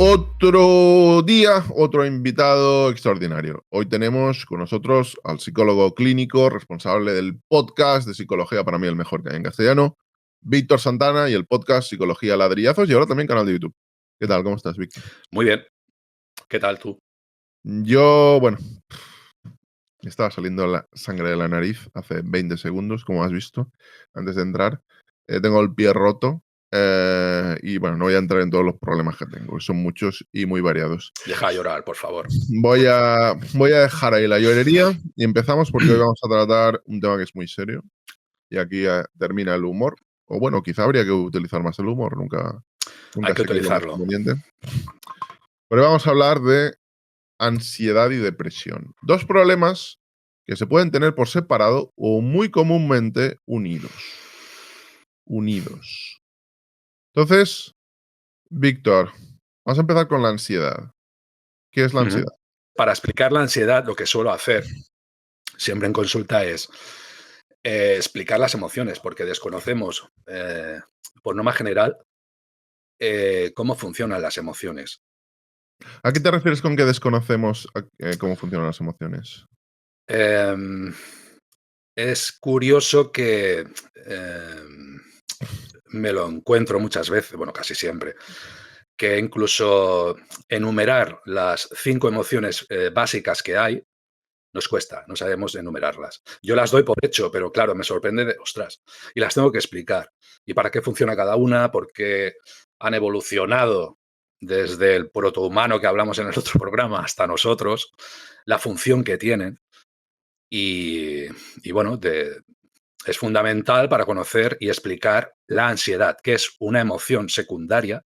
Otro día, otro invitado extraordinario. Hoy tenemos con nosotros al psicólogo clínico, responsable del podcast de Psicología para mí el mejor que hay en castellano, Víctor Santana, y el podcast Psicología Ladrillazos, y ahora también canal de YouTube. ¿Qué tal? ¿Cómo estás, Víctor? Muy bien. ¿Qué tal tú? Yo, bueno, me estaba saliendo la sangre de la nariz hace 20 segundos, como has visto, antes de entrar. Tengo el pie roto. Y bueno, no voy a entrar en todos los problemas que tengo, que son muchos y muy variados. Deja de llorar, por favor. Voy a dejar ahí la llorería y empezamos porque hoy vamos a tratar un tema que es muy serio. Y aquí termina el humor. O bueno, quizá habría que utilizar más el humor, nunca Hay que sé qué es lo más utilizarlo. conveniente. Pero vamos a hablar de ansiedad y depresión. Dos problemas que se pueden tener por separado o muy comúnmente unidos. Entonces, Víctor, vamos a empezar con la ansiedad. ¿Qué es la ansiedad? Para explicar la ansiedad, lo que suelo hacer siempre en consulta es explicar las emociones, porque desconocemos, por norma general, cómo funcionan las emociones. ¿A qué te refieres con que desconocemos cómo funcionan las emociones? Em, es curioso que me lo encuentro muchas veces, bueno, casi siempre, que incluso enumerar las 5 emociones básicas que hay nos cuesta, no sabemos enumerarlas. Yo las doy por hecho, pero claro, me sorprende de, ostras, y las tengo que explicar. ¿Y para qué funciona cada una? ¿Por qué han evolucionado desde el protohumano que hablamos en el otro programa hasta nosotros? La función que tienen. Y bueno, es fundamental para conocer y explicar la ansiedad, que es una emoción secundaria.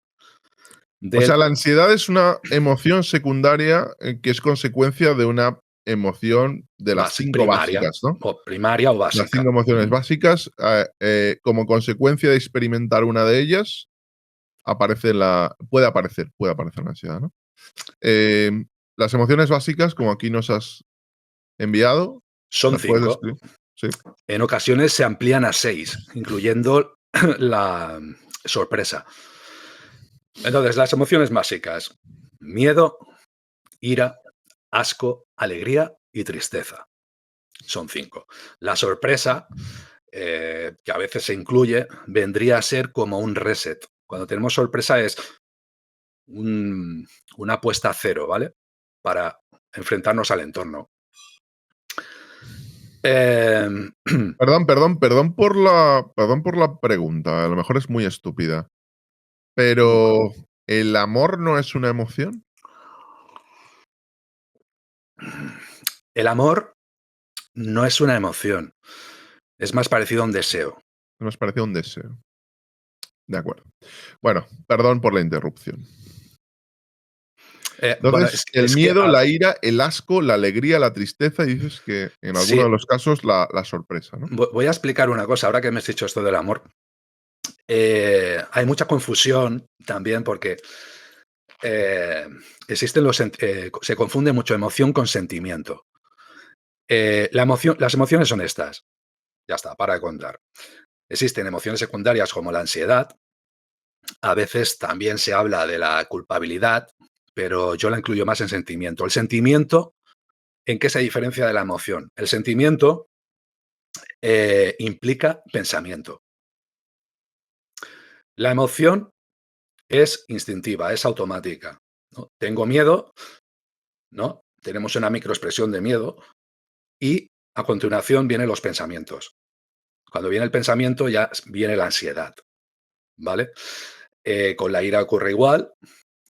O sea, la ansiedad es una emoción secundaria que es consecuencia de una emoción de las 5 primaria, básicas, ¿no? o primaria o básica. Las 5 emociones básicas, como consecuencia de experimentar una de ellas, puede aparecer la ansiedad, ¿no? Las emociones básicas, como aquí nos has enviado, Son ¿las puedes 5. describir? Sí. En ocasiones se amplían a 6, incluyendo la sorpresa. Entonces, las emociones básicas: miedo, ira, asco, alegría y tristeza. Son 5. La sorpresa, que a veces se incluye, vendría a ser como un reset. Cuando tenemos sorpresa es una puesta a cero, ¿vale? Para enfrentarnos al entorno. Perdón por la pregunta, a lo mejor es muy estúpida, pero ¿el amor no es una emoción? El amor no es una emoción, es más parecido a un deseo. Nos pareció un deseo. De acuerdo. Bueno, perdón por la interrupción. Bueno, Entonces, el miedo, la ira, el asco, la alegría, la tristeza, y dices que en Sí. alguno de los casos la sorpresa, ¿no? Voy a explicar una cosa, ahora que me has dicho esto del amor. Hay mucha confusión también porque se confunde mucho emoción con sentimiento. Las emociones son estas. Ya está, para de contar. Existen emociones secundarias como la ansiedad. A veces también se habla de la culpabilidad, pero yo la incluyo más en sentimiento. El sentimiento, ¿en qué se diferencia de la emoción? El sentimiento implica pensamiento. La emoción es instintiva, es automática, ¿no? Tengo miedo, ¿no? Tenemos una microexpresión de miedo y a continuación vienen los pensamientos. Cuando viene el pensamiento ya viene la ansiedad, ¿vale? Con la ira ocurre igual.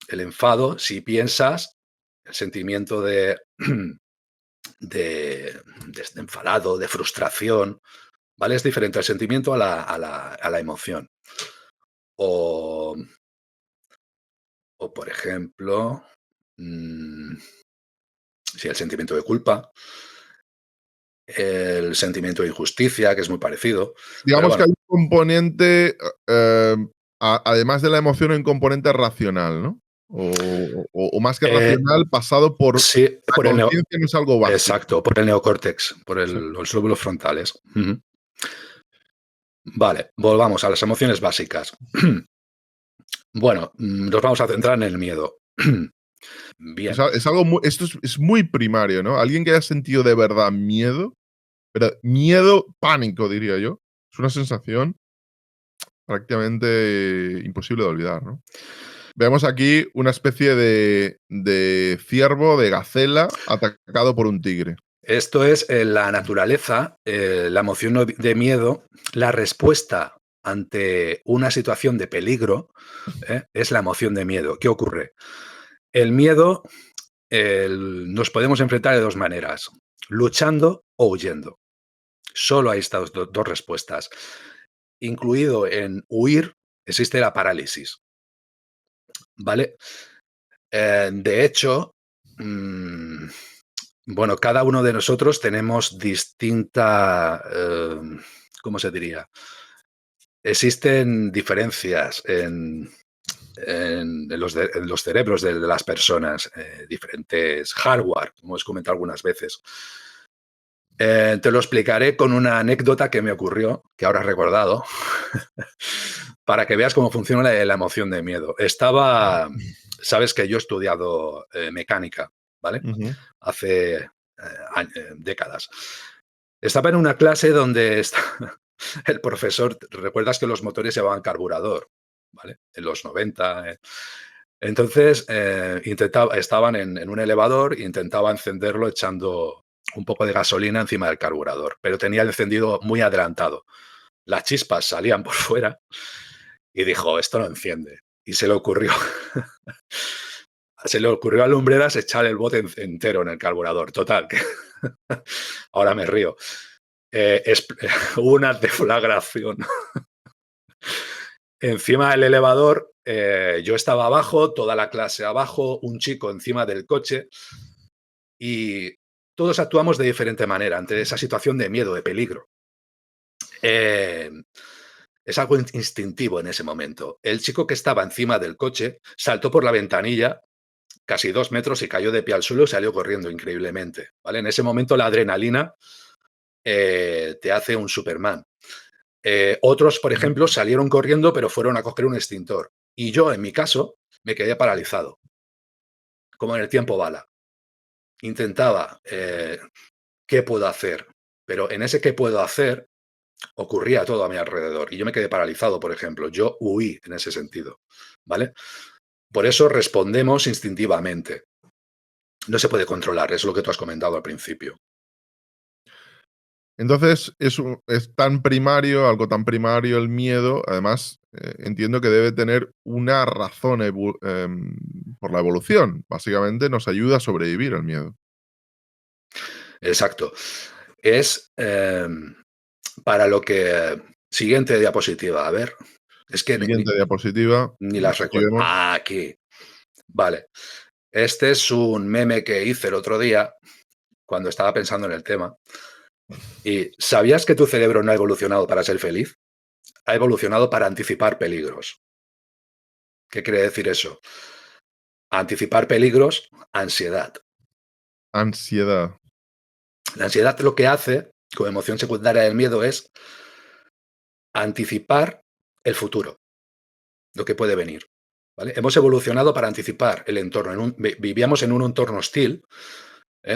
El enfado, si piensas, el sentimiento de enfadado, de frustración, ¿vale? Es diferente el sentimiento a la emoción. O por ejemplo, sí, el sentimiento de culpa, el sentimiento de injusticia, que es muy parecido. Digamos que hay un componente, además de la emoción, hay un componente racional, ¿no? O más que racional, pasado por sí, la conciencia, no es algo básico. Exacto, por el neocórtex, por los lóbulos frontales. Vale, volvamos a las emociones básicas. Bueno, nos vamos a centrar en el miedo. Bien. Es algo muy, esto es muy primario, ¿no? Alguien que haya sentido de verdad miedo, pero miedo, pánico, diría yo. Es una sensación prácticamente imposible de olvidar, ¿no? Vemos aquí una especie de ciervo, de gacela, atacado por un tigre. Esto es la naturaleza, la emoción de miedo, la respuesta ante una situación de peligro, es la emoción de miedo. ¿Qué ocurre? El miedo nos podemos enfrentar de dos maneras, luchando o huyendo. Solo hay estas dos respuestas. Incluido en huir, existe la parálisis, ¿vale? De hecho, bueno, cada uno de nosotros tenemos distinta, ¿cómo se diría? Existen diferencias en los cerebros de las personas, diferentes hardware, como os he comentado algunas veces. Te lo explicaré con una anécdota que me ocurrió, que ahora he recordado, para que veas cómo funciona la emoción de miedo. Sabes que yo he estudiado mecánica, ¿vale? Ujú. Hace décadas. Estaba en una clase donde el profesor, recuerdas que los motores llevaban carburador, ¿vale? En los 90. Entonces, estaban en un elevador e intentaba encenderlo echando un poco de gasolina encima del carburador, pero tenía el encendido muy adelantado. Las chispas salían por fuera y dijo, esto no enciende. Y se le ocurrió a Lumbreras echar el bote entero en el carburador. Total, que ahora me río. Hubo una deflagración. Encima del elevador, yo estaba abajo, toda la clase abajo, un chico encima del coche y todos actuamos de diferente manera ante esa situación de miedo, de peligro. Eh, es algo instintivo en ese momento. El chico que estaba encima del coche saltó por la ventanilla casi 2 metros y cayó de pie al suelo y salió corriendo increíblemente, ¿vale? En ese momento la adrenalina te hace un Superman. Otros, por ejemplo, salieron corriendo pero fueron a coger un extintor. Y yo, en mi caso, me quedé paralizado, como en el tiempo bala. Intentaba, ¿qué puedo hacer? Pero en ese qué puedo hacer ocurría todo a mi alrededor y yo me quedé paralizado, por ejemplo. Yo huí en ese sentido, ¿vale? Por eso respondemos instintivamente. No se puede controlar, es lo que tú has comentado al principio. Entonces, es tan primario, algo tan primario el miedo, además, entiendo que debe tener una razón por la evolución. Básicamente nos ayuda a sobrevivir al miedo. Exacto. Es para lo que... Siguiente diapositiva, a ver. Es que Siguiente diapositiva. ni las Aquí recuerdo. vemos. Aquí. Vale. Este es un meme que hice el otro día cuando estaba pensando en el tema. ¿Y sabías que tu cerebro no ha evolucionado para ser feliz? Ha evolucionado para anticipar peligros. ¿Qué quiere decir eso? Anticipar peligros, ansiedad. Ansiedad. La ansiedad lo que hace, como emoción secundaria del miedo, es anticipar el futuro, lo que puede venir. ¿Vale? Hemos evolucionado para anticipar el entorno. Vivíamos en un entorno hostil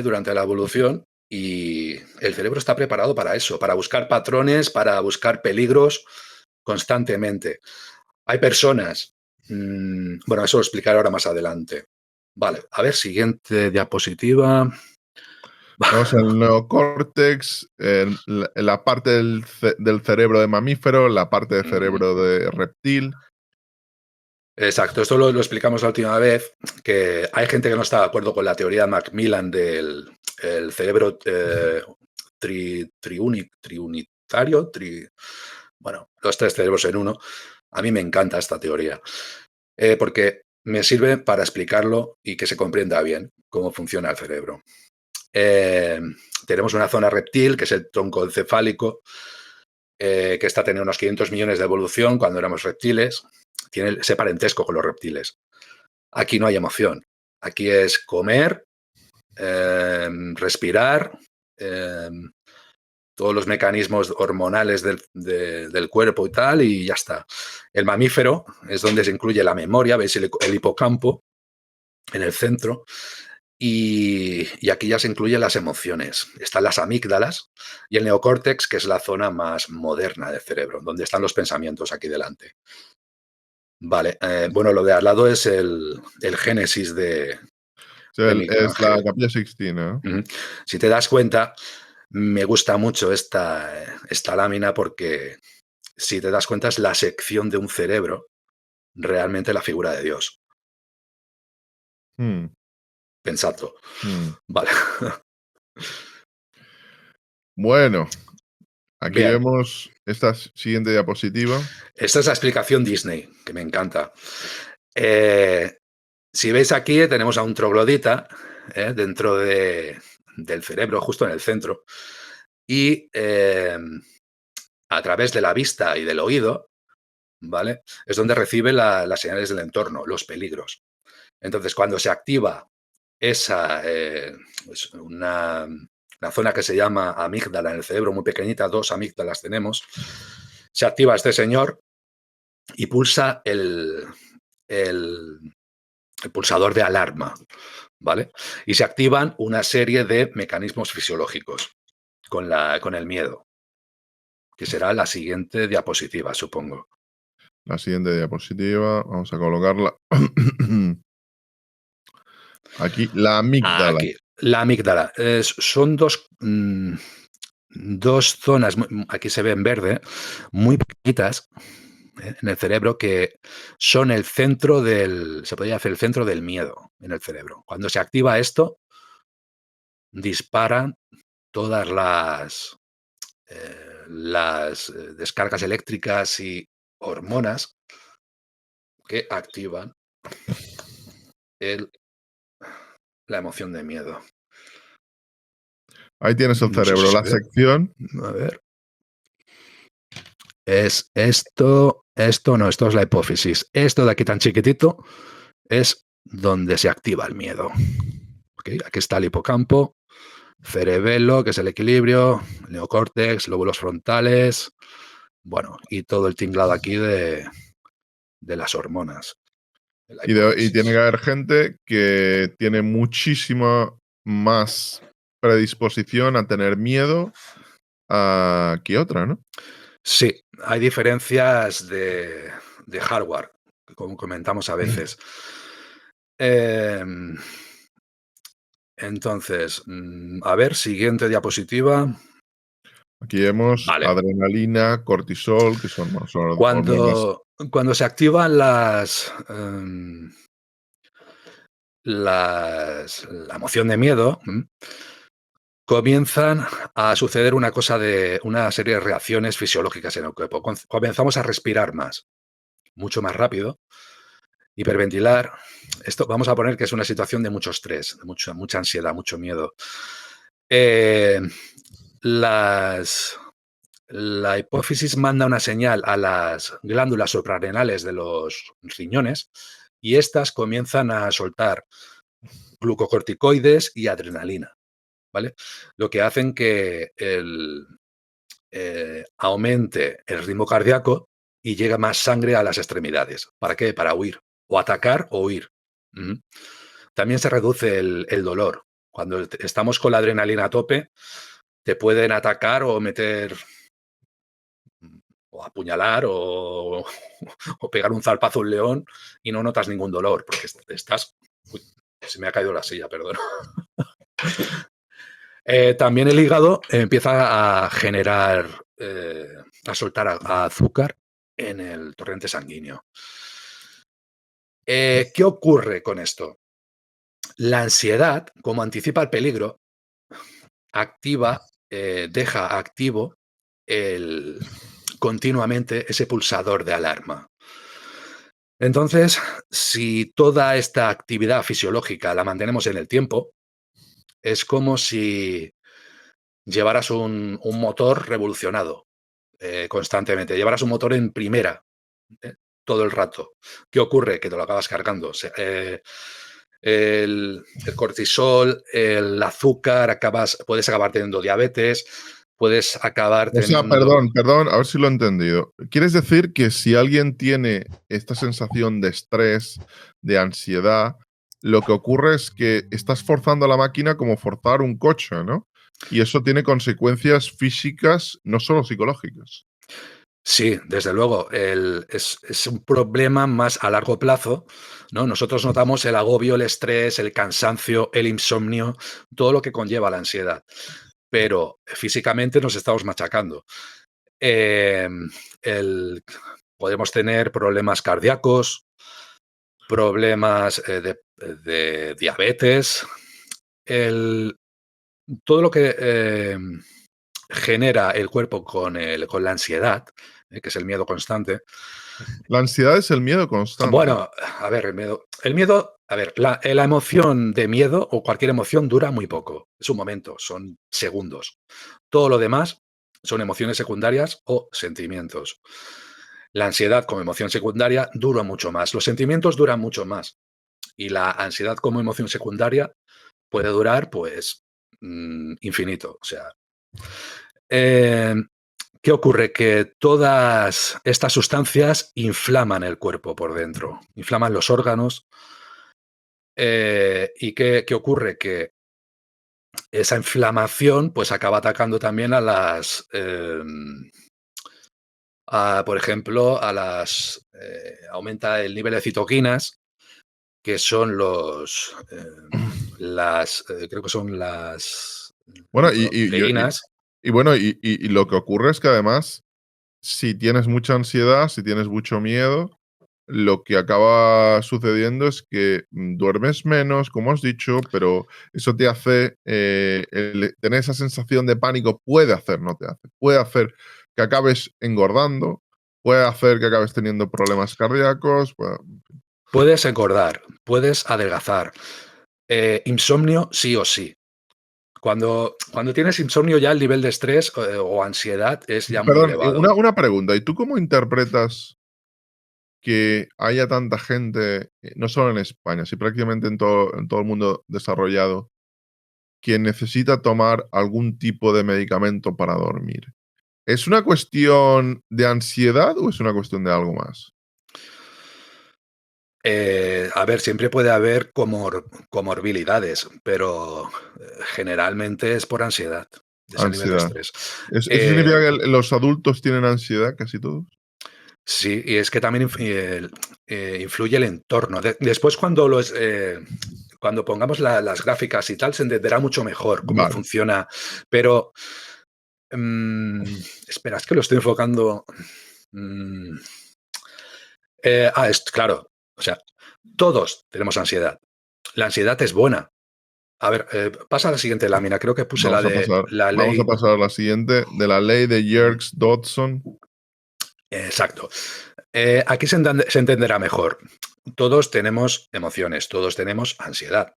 durante la evolución y el cerebro está preparado para eso, para buscar patrones, para buscar peligros constantemente. Hay personas, bueno, eso lo explicaré ahora más adelante. Vale, a ver, siguiente diapositiva. Vemos el neocórtex, la parte del cerebro de mamífero, la parte del cerebro de reptil. Exacto, esto lo explicamos la última vez, que hay gente que no está de acuerdo con la teoría de Macmillan del el cerebro triunitario, bueno, los tres cerebros en uno. A mí me encanta esta teoría, porque me sirve para explicarlo y que se comprenda bien cómo funciona el cerebro. Tenemos una zona reptil, que es el tronco encefálico, que está teniendo unos 500 millones de evolución cuando éramos reptiles. Tiene ese parentesco con los reptiles. Aquí no hay emoción. Aquí es comer, respirar, todos los mecanismos hormonales del cuerpo y tal, y ya está. El mamífero es donde se incluye la memoria, veis el hipocampo, en el centro. Y aquí ya se incluyen las emociones. Están las amígdalas y el neocórtex, que es la zona más moderna del cerebro, donde están los pensamientos aquí delante. Vale, bueno, lo de al lado es el génesis de Miguel Es la Ángel. Capilla Sixtina, ¿no? Ujú. Si te das cuenta, me gusta mucho esta lámina porque, si te das cuenta, es la sección de un cerebro, realmente la figura de Dios. Mm, Pensadlo. mm. Vale. Bueno, aquí Bien, vemos esta siguiente diapositiva. esta es la explicación Disney, que me encanta. Eh, si veis aquí, tenemos a un troglodita dentro del cerebro, justo en el centro. Y a través de la vista y del oído, ¿vale? Es donde recibe las señales del entorno, los peligros. Entonces, cuando se activa esa, es una zona que se llama amígdala en el cerebro, muy pequeñita, 2 amígdalas tenemos, se activa este señor y pulsa el pulsador de alarma, ¿vale? Y se activan una serie de mecanismos fisiológicos con el miedo, que será la siguiente diapositiva, supongo. La siguiente diapositiva, vamos a colocarla. Aquí, la amígdala. Aquí, la amígdala. Son dos zonas, aquí se ve en verde, muy pequeñitas en el cerebro, que son el centro se podría decir el centro del miedo en el cerebro. Cuando se activa esto, disparan todas las descargas eléctricas y hormonas que activan el- la emoción de miedo. Ahí tienes el No sé si cerebro, se la ve. sección. A ver. Es esto no, esto es la hipófisis. Esto de aquí tan chiquitito es donde se activa el miedo. ¿Okay? Aquí está el hipocampo, cerebelo, que es el equilibrio, neocórtex, lóbulos frontales, bueno, y todo el tinglado aquí de las hormonas, de la Y tiene hipófisis. que haber gente que tiene muchísima más predisposición a tener miedo que otra, ¿no? Sí, hay diferencias de hardware, como comentamos a veces. Em, entonces, a ver, siguiente diapositiva. Aquí vemos Vale. adrenalina, cortisol, que son, bueno, son hormonas. Cuando se activan la emoción de miedo, comienzan a suceder una serie de reacciones fisiológicas en el cuerpo. Comenzamos a respirar más, mucho más rápido, hiperventilar. Esto vamos a poner que es una situación de mucho estrés, de mucha ansiedad, mucho miedo. Eh, la hipófisis manda una señal a las glándulas suprarrenales de los riñones y estas comienzan a soltar glucocorticoides y adrenalina, ¿vale? Lo que hacen que aumente el ritmo cardíaco y llegue más sangre a las extremidades. ¿Para qué? Para huir, o atacar o huir. Ujú. También se reduce el dolor. Cuando estamos con la adrenalina a tope, te pueden atacar o meter o apuñalar o pegar un zarpazo a un león y no notas ningún dolor porque estás... Uy, se me ha caído la silla, perdón. También el hígado empieza a generar, a soltar azúcar en el torrente sanguíneo. ¿Qué ocurre con esto? La ansiedad, como anticipa el peligro, deja activo continuamente ese pulsador de alarma. Entonces, si toda esta actividad fisiológica la mantenemos en el tiempo, es como si llevaras un motor revolucionado constantemente, llevaras un motor en primera todo el rato. ¿Qué ocurre? Que te lo acabas cargando. El cortisol, el azúcar, puedes acabar teniendo diabetes, puedes acabar O sea, teniendo... perdón, a ver si lo he entendido. ¿Quieres decir que si alguien tiene esta sensación de estrés, de ansiedad, lo que ocurre es que estás forzando a la máquina como forzar un coche, ¿no? Y eso tiene consecuencias físicas, no solo psicológicas. Sí, desde luego, es un problema más a largo plazo, ¿no? Nosotros notamos el agobio, el estrés, el cansancio, el insomnio, todo lo que conlleva la ansiedad, pero físicamente nos estamos machacando. Em, el Podemos tener problemas cardíacos, problemas, de diabetes, el todo lo que, genera el cuerpo con la ansiedad, que es el miedo constante. La ansiedad es el miedo constante. Bueno, a ver, a ver, la emoción de miedo o cualquier emoción dura muy poco, es un momento, son segundos. Todo lo demás son emociones secundarias o sentimientos. La ansiedad como emoción secundaria dura mucho más, los sentimientos duran mucho más y la ansiedad como emoción secundaria puede durar, pues, infinito. O sea, em, ¿qué ocurre? Que todas estas sustancias inflaman el cuerpo por dentro, inflaman los órganos. ¿Y qué ocurre? Que esa inflamación pues acaba atacando también a las, por ejemplo, aumenta el nivel de citoquinas, que son creo que son las Bueno, proteínas. y lo que ocurre es que además, si tienes mucha ansiedad, si tienes mucho miedo, lo que acaba sucediendo es que duermes menos, como has dicho, pero eso te hace, tener esa sensación de pánico puede hacer, no te hace, puede hacer que acabes engordando, puede hacer que acabes teniendo problemas cardíacos. Puedes engordar, puedes adelgazar. Insomnio sí o sí. Cuando tienes insomnio ya el nivel de estrés, o ansiedad es ya muy Perdón, elevado. una pregunta, ¿y tú cómo interpretas que haya tanta gente, no solo en España, sino prácticamente en todo el mundo desarrollado, que necesita tomar algún tipo de medicamento para dormir? ¿Es una cuestión de ansiedad o es una cuestión de algo más? A ver, siempre puede haber comorbilidades, pero generalmente es por ansiedad, es el nivel de Ansiedad. estrés. ¿Eso Eh, significa que los adultos tienen ansiedad, casi todos? sí, y es que también influye el entorno. Después, cuando pongamos las gráficas y tal, se entenderá mucho mejor cómo Vale. funciona. Pero, espera, es que lo estoy enfocando. mm, claro, o sea, todos tenemos ansiedad. La ansiedad es buena. A ver, pasa a la siguiente lámina. Creo que puse la de la Vamos a ley. pasar a la siguiente, de la ley de Yerkes-Dodson. Exacto. Aquí se entenderá mejor. Todos tenemos emociones, todos tenemos ansiedad.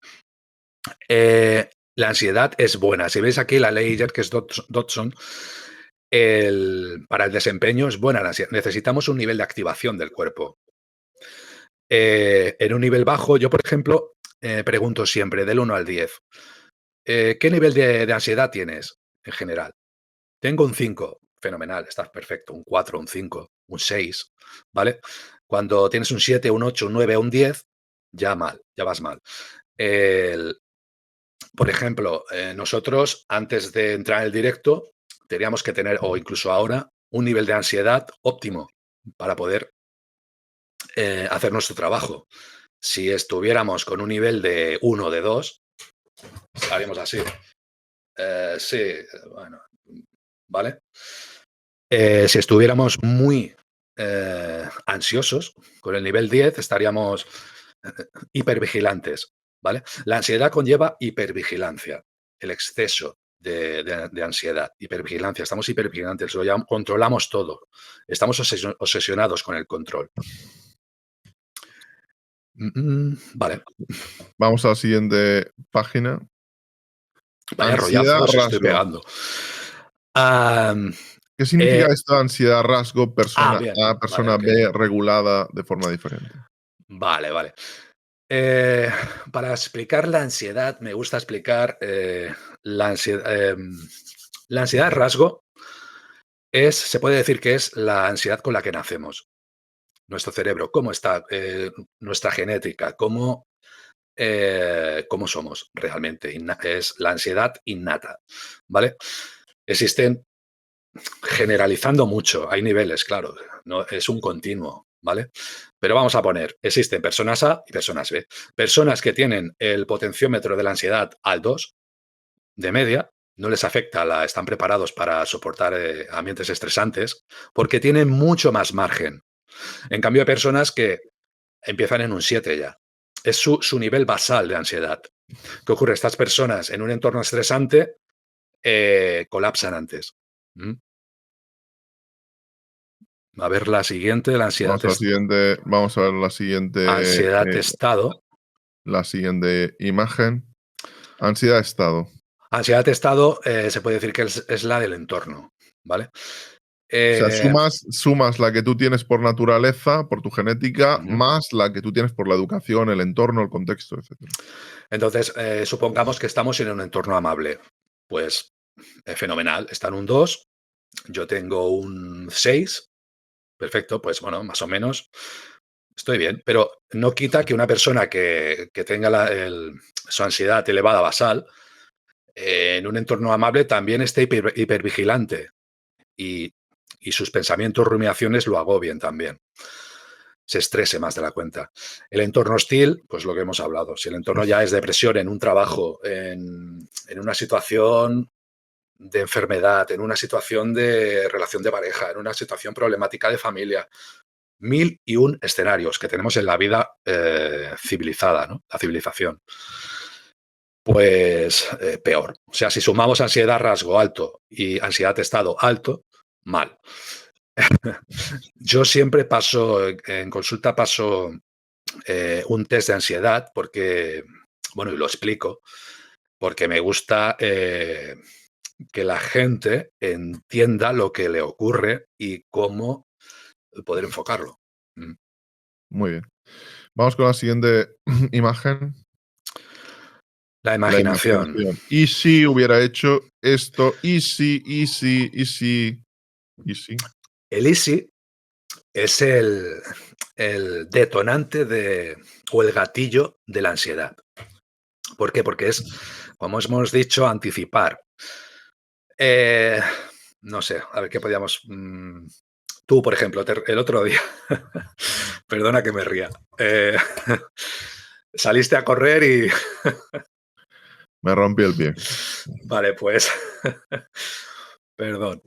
La ansiedad es buena. Si veis aquí la ley Yerkes-Dodson, para el desempeño es buena la ansiedad. Necesitamos un nivel de activación del cuerpo. En un nivel bajo, yo, por ejemplo, pregunto siempre del 1 al 10, ¿qué nivel de ansiedad tienes en general? Tengo un 5, fenomenal, estás perfecto. Un 4, un 5, un 6, ¿vale? Cuando tienes un 7, un 8, un 9, un 10, ya mal, ya vas mal. El- por ejemplo, nosotros antes de entrar en el directo teníamos que tener, o incluso ahora, un nivel de ansiedad óptimo para poder hacer nuestro trabajo. Si estuviéramos con un nivel de 1 o de 2, estaríamos así. Sí, bueno, ¿vale? Si estuviéramos muy ansiosos, con el nivel 10 estaríamos hipervigilantes, ¿vale? La ansiedad conlleva hipervigilancia, el exceso de ansiedad, hipervigilancia. Estamos hipervigilantes, controlamos todo. Estamos obsesionados con el control. Vale. Vamos a la siguiente página. Vaya Ansiedad rollazo os estoy rasgo. pegando. Am, ¿Qué significa eh, esto, ansiedad rasgo, persona bien, A, vale, persona ok. B, regulada de forma diferente? Vale, vale. Eh, para explicar la ansiedad, me gusta explicar la ansiedad rasgo se puede decir que es la ansiedad con la que nacemos. Nuestro cerebro, cómo está, nuestra genética, cómo cómo somos realmente. Es la ansiedad innata, ¿vale? Existen, generalizando mucho, hay niveles, claro, no es un continuo, ¿vale? Pero vamos a poner, existen personas A y personas B. Personas que tienen el potenciómetro de la ansiedad al 2 de media, no les afecta, están preparados para soportar ambientes estresantes porque tienen mucho más margen. En cambio, hay personas que empiezan en un 7 ya. Es su nivel basal de ansiedad. ¿Qué ocurre? Estas personas en un entorno estresante colapsan antes. ¿Mm? A ver la siguiente, la ansiedad, Vamos a ver la siguiente, ansiedad estado. la siguiente imagen. Ansiedad estado. Ansiedad estado se puede decir que es la del entorno, ¿vale? O sea, Eh, sumas la que tú tienes por naturaleza, por tu genética, ujú. más la que tú tienes por la educación, el entorno, el contexto, etc. Entonces, supongamos que estamos en un entorno amable. Pues fenomenal, está en un 2, yo tengo un 6, perfecto, pues bueno, más o menos estoy bien, pero no quita que una persona que tenga su ansiedad elevada basal, en un entorno amable también esté hipervigilante y, y sus pensamientos, rumiaciones lo agobien también. Se estrese más de la cuenta. El entorno hostil, pues lo que hemos hablado. Si el entorno ya es depresión en un trabajo, en una situación de enfermedad, en una situación de relación de pareja, en una situación problemática de familia, 1001 escenarios que tenemos en la vida civilizada, ¿no? La civilización. Pues peor. O sea, si sumamos ansiedad rasgo alto y ansiedad estado alto, mal. Yo siempre paso, en consulta paso un test de ansiedad porque, bueno, y lo explico, porque me gusta que la gente entienda lo que le ocurre y cómo poder enfocarlo. Mm. Muy bien. Vamos con la siguiente imagen. La La imaginación. imaginación. ¿Y si hubiera hecho esto? ¿Y si? ¿Y si? ¿Y si? ¿Y si? El easy es el detonante o el gatillo de la ansiedad. ¿Por qué? Porque es, como hemos dicho, anticipar. Eh, no sé, a ver qué podíamos. Tú, por ejemplo, el otro día, perdona que me ría, saliste a correr y. Me rompí el pie. Vale, pues. Perdón.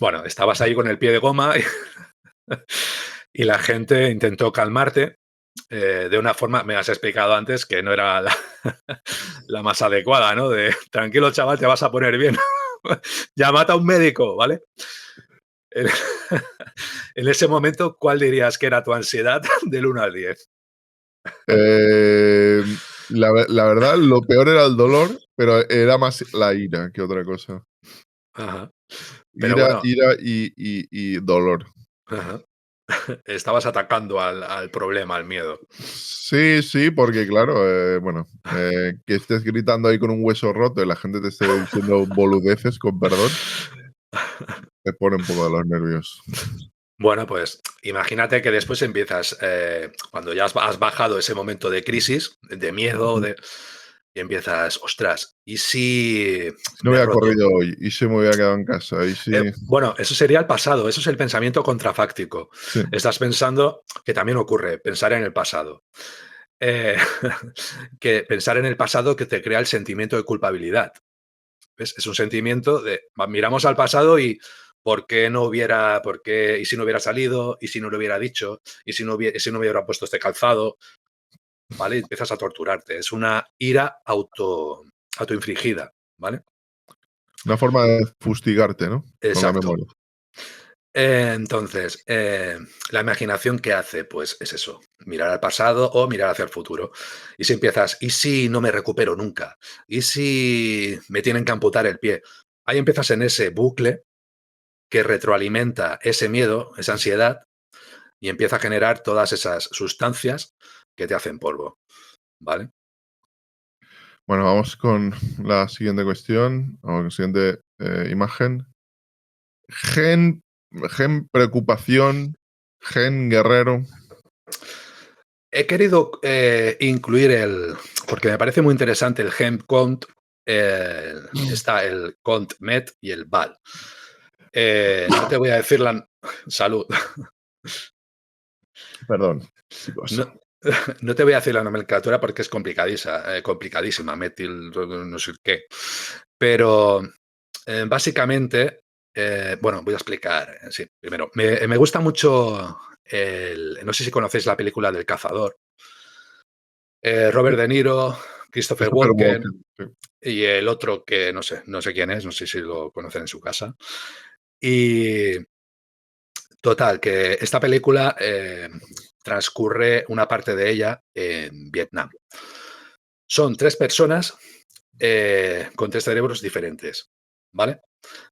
Bueno, estabas ahí con el pie de goma y la gente intentó calmarte de una forma, me has explicado antes que no era la más adecuada, ¿no? De tranquilo, chaval, te vas a poner bien. Llámate a un médico, ¿vale? En, en ese momento, ¿cuál dirías que era tu ansiedad del 1 al 10? Eh, la verdad, lo peor era el dolor, pero era más la ira que otra cosa. Ajá. Pero bueno, Ira y dolor. ajá. Estabas atacando al problema, al miedo. Sí, sí, porque claro, bueno, que estés gritando ahí con un hueso roto y la gente te esté diciendo boludeces, con perdón, te pone un poco de los nervios. Bueno, pues imagínate que después empiezas, cuando ya has bajado ese momento de crisis, de miedo, y empiezas, ostras, ¿y si Si no me he hubiera roto? corrido hoy, y si me hubiera quedado en casa, y si Bueno, eso sería el pasado, eso es el pensamiento contrafáctico. sí, Estás pensando, que también ocurre, pensar en el pasado. Eh, que pensar en el pasado que te crea el sentimiento de culpabilidad. ¿Ves? Es un sentimiento de, miramos al pasado y ¿por qué no hubiera, por qué, y si no hubiera salido, y si no lo hubiera dicho, y si no me hubiera puesto este calzado, ¿vale? Y empiezas a torturarte. Es una ira autoinfligida, ¿vale? una forma de fustigarte, ¿no? Con la Exacto. memoria. Entonces, la imaginación, ¿qué hace? Pues es eso, mirar al pasado o mirar hacia el futuro. Y si empiezas, ¿y si no me recupero nunca? ¿Y si me tienen que amputar el pie? Ahí empiezas en ese bucle que retroalimenta ese miedo, esa ansiedad, y empieza a generar todas esas sustancias que te hacen polvo, ¿vale? Bueno, vamos con la siguiente cuestión, o la siguiente imagen. Gen, gen preocupación, gen guerrero. he querido incluir porque me parece muy interesante el Gem Cont. Está el Cont Met y el Val. No te voy a decir la salud. Perdón, chicos. No, no te voy a decir la nomenclatura porque es complicadísima, metil, no sé qué. Pero básicamente, bueno, voy a explicar. Sí, primero, me gusta mucho no sé si conocéis la película del cazador. Robert De Niro, Christopher Christopher Walken Walken, sí. y el otro que no sé quién es, no sé si lo conocen en su casa. Y total, que esta película transcurre una parte de ella en Vietnam. Son 3 personas con 3 cerebros diferentes, ¿vale?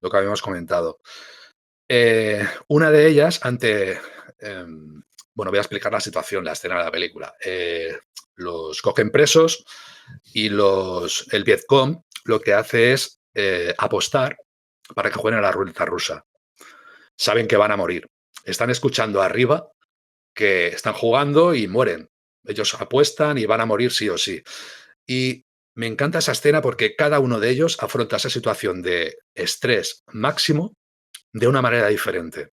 Lo que habíamos comentado. Una de ellas bueno, voy a explicar la situación, la escena de la película. Los cogen presos y el Vietcong lo que hace es apostar para que jueguen a la ruleta rusa. Saben que van a morir. Están escuchando arriba que están jugando y mueren. Ellos apuestan y van a morir sí o sí. Y me encanta esa escena porque cada uno de ellos afronta esa situación de estrés máximo de una manera diferente.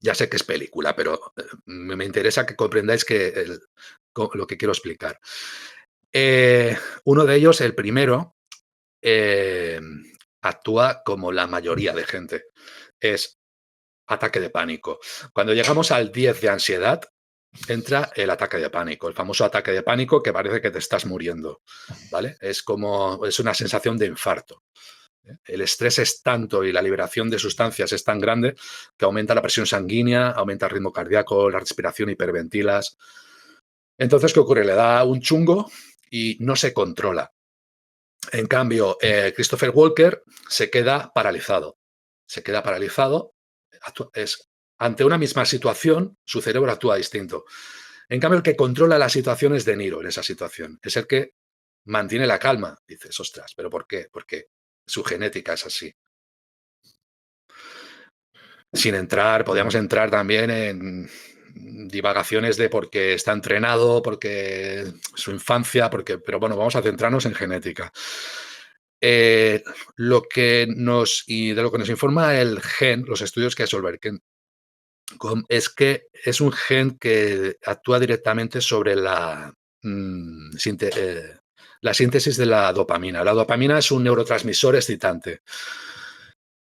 Ya sé que es película, pero me interesa que comprendáis lo que quiero explicar. Uno de ellos, el primero, eh, actúa como la mayoría de gente. Es ataque de pánico. Cuando llegamos al 10 de ansiedad, entra el ataque de pánico, el famoso ataque de pánico que parece que te estás muriendo, ¿vale? Es una sensación de infarto. El estrés es tanto y la liberación de sustancias es tan grande que aumenta la presión sanguínea, aumenta el ritmo cardíaco, la respiración, hiperventilas. Entonces, ¿qué ocurre? Le da un chungo y no se controla. En cambio, Christopher Walker se queda paralizado. Se queda paralizado. Ante una misma situación, su cerebro actúa distinto. En cambio, el que controla la situación es De Niro en esa situación. Es el que mantiene la calma. Dices, ostras, ¿pero por qué? Porque su genética es así. Sin entrar, podríamos entrar también en divagaciones de por qué está entrenado, porque su infancia, pero bueno, vamos a centrarnos en genética. De lo que nos informa el gen, los estudios que ha hecho el Berken, es que es un gen que actúa directamente sobre la síntesis de la dopamina. La dopamina es un neurotransmisor excitante.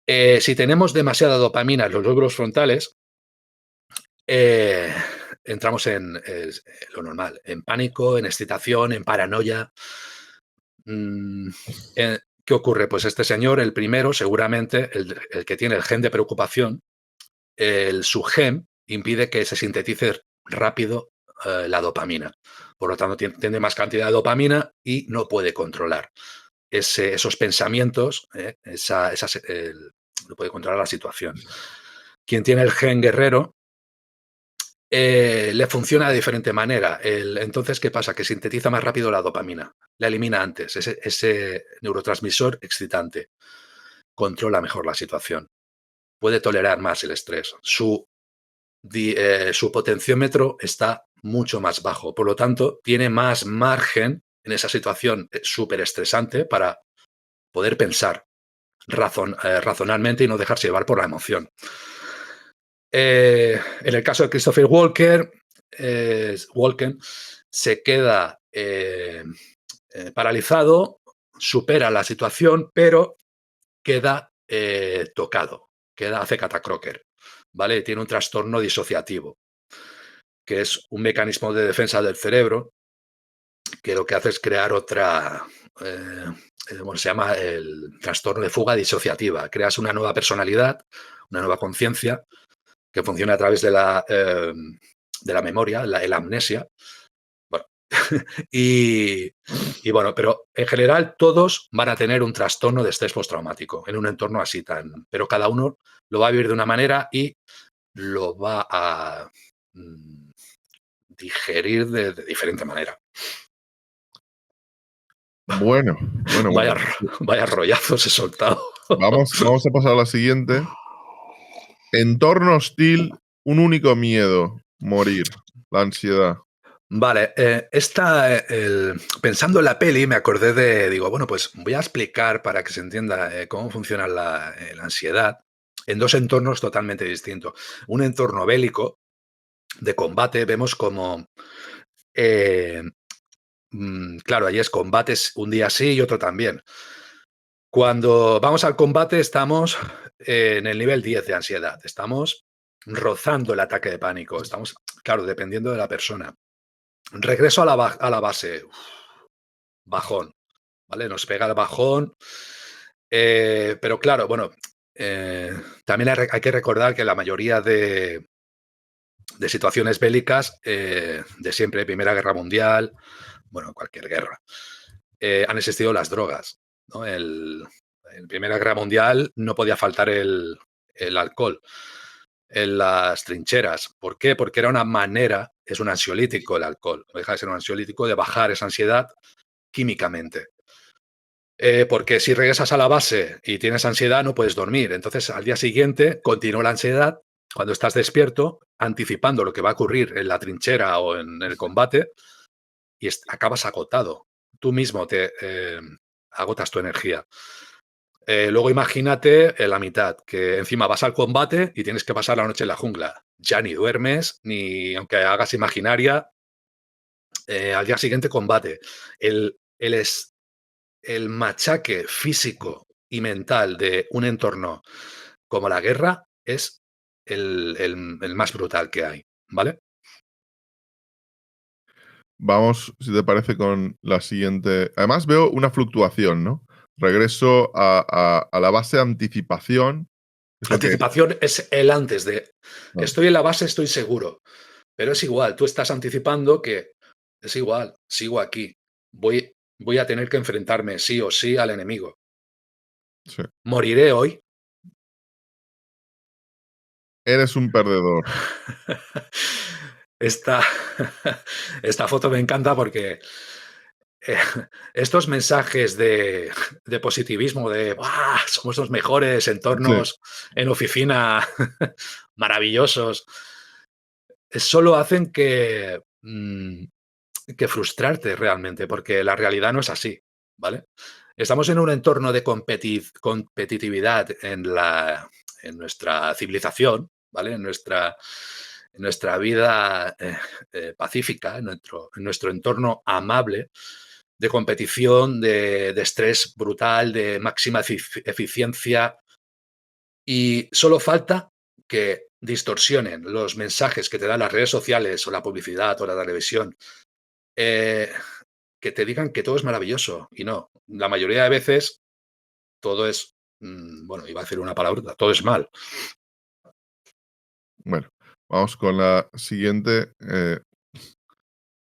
Si tenemos demasiada dopamina en los lóbulos frontales, entramos en lo normal, en pánico, en excitación, en paranoia. ¿Qué ocurre? Pues este señor, el primero, seguramente, el que tiene el gen de preocupación, su gen impide que se sintetice rápido la dopamina. Por lo tanto, tiene más cantidad de dopamina y no puede controlar esos pensamientos, no puede controlar la situación. Quien tiene el gen guerrero le funciona de diferente manera. Entonces, ¿qué pasa? Que sintetiza más rápido la dopamina. La elimina antes, ese neurotransmisor excitante. Controla mejor la situación. Puede tolerar más el estrés. Su potenciómetro está mucho más bajo. Por lo tanto, tiene más margen en esa situación súper estresante para poder pensar razonalmente y no dejarse llevar por la emoción. En el caso de Christopher Walken, se queda paralizado, supera la situación, pero queda tocado, hace catacroker, ¿vale? Tiene un trastorno disociativo, que es un mecanismo de defensa del cerebro que lo que hace es crear otra, bueno, se llama el trastorno de fuga disociativa. Creas una nueva personalidad, una nueva conciencia que funciona a través de la memoria, la amnesia. Bueno, y bueno, pero en general todos van a tener un trastorno de estrés postraumático en un entorno así pero cada uno lo va a vivir de una manera y lo va a digerir de diferente manera. Bueno. Vaya rollazos he soltado. Vamos a pasar a la siguiente. Entorno hostil, un único miedo, morir, la ansiedad. Vale, pensando en la peli me acordé digo, bueno, pues voy a explicar para que se entienda cómo funciona la ansiedad en dos entornos totalmente distintos. Un entorno bélico de combate, vemos como, eh, claro, ahí es combates un día sí y otro también. Cuando vamos al combate estamos en el nivel 10 de ansiedad, estamos rozando el ataque de pánico, estamos, claro, dependiendo de la persona. Regreso a la base, bajón, ¿vale? Nos pega el bajón, pero claro, bueno, eh, también hay que recordar que la mayoría de situaciones bélicas de siempre, Primera Guerra Mundial, bueno, cualquier guerra, han existido las drogas, ¿no? En Primera Guerra Mundial no podía faltar el alcohol en las trincheras. ¿Por qué? Porque era una manera, es un ansiolítico el alcohol, no deja de ser un ansiolítico, de bajar esa ansiedad químicamente. Porque si regresas a la base y tienes ansiedad, no puedes dormir. Entonces, al día siguiente, continúa la ansiedad cuando estás despierto, anticipando lo que va a ocurrir en la trinchera o en el combate, y acabas agotado. Tú mismo te agotas tu energía. Luego imagínate la mitad, que encima vas al combate y tienes que pasar la noche en la jungla. Ya ni duermes, ni aunque hagas imaginaria, al día siguiente combate. El machaque físico y mental de un entorno como la guerra es el más brutal que hay, ¿vale? Vamos, si te parece, con la siguiente. Además, veo una fluctuación, ¿no? Regreso a la base de anticipación. Es lo que. Anticipación es el antes de No, estoy en la base, estoy seguro, pero es igual, tú estás anticipando que es igual, sigo aquí, voy a tener que enfrentarme sí o sí al enemigo. sí. Moriré hoy. Eres un perdedor. Esta, esta foto me encanta porque eh, estos mensajes de positivismo, de "Buah, somos los mejores Sí. entornos en oficina maravillosos", solo hacen que frustrarte realmente, porque la realidad no es así, ¿vale? Estamos en un entorno de competitividad en nuestra civilización, ¿vale? En nuestra vida pacífica, en nuestro entorno amable, de competición, de estrés brutal, de máxima eficiencia, y solo falta que distorsionen los mensajes que te dan las redes sociales o la publicidad o la televisión, eh, que te digan que todo es maravilloso y no. La mayoría de veces todo es, bueno, iba a decir una palabra, todo es mal. Bueno, vamos con la siguiente.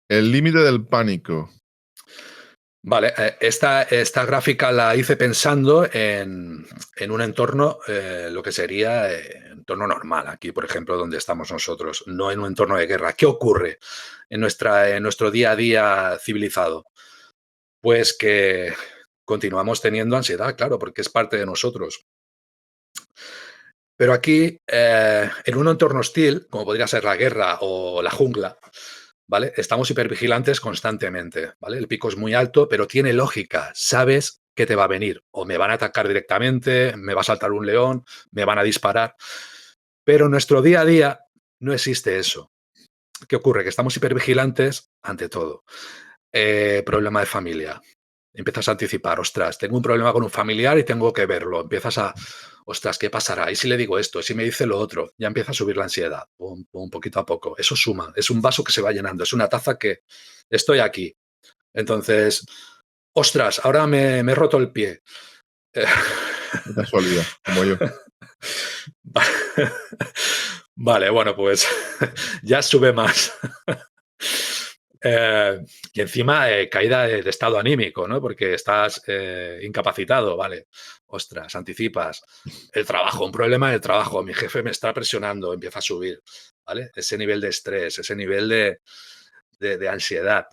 El límite del pánico. Vale, esta gráfica la hice pensando en un entorno, lo que sería entorno normal, aquí, por ejemplo, donde estamos nosotros, no en un entorno de guerra. ¿Qué ocurre en nuestro día a día civilizado? Pues que continuamos teniendo ansiedad, claro, porque es parte de nosotros. Pero aquí, en un entorno hostil, como podría ser la guerra o la jungla, ¿vale? Estamos hipervigilantes constantemente, ¿vale? El pico es muy alto, pero tiene lógica. Sabes que te va a venir. O me van a atacar directamente, me va a saltar un león, me van a disparar. Pero en nuestro día a día no existe eso. ¿Qué ocurre? Que estamos hipervigilantes ante todo. Problema de familia. Empiezas a anticipar, ostras, tengo un problema con un familiar y tengo que verlo. Empiezas a, ostras, ¿qué pasará? ¿Y si le digo esto? ¿Y si me dice lo otro? Ya empieza a subir la ansiedad, pum, pum, poquito a poco. Eso suma, es un vaso que se va llenando, es una taza que estoy aquí. Entonces, ostras, ahora me he roto el pie. De casualidad, como yo. Vale, bueno, pues ya sube más. Eh, y encima caída de estado anímico, ¿no? Porque estás incapacitado, ¿vale? Ostras, anticipas. El trabajo, un problema del trabajo. Mi jefe me está presionando, empieza a subir, ¿vale? Ese nivel de estrés, ese nivel de ansiedad.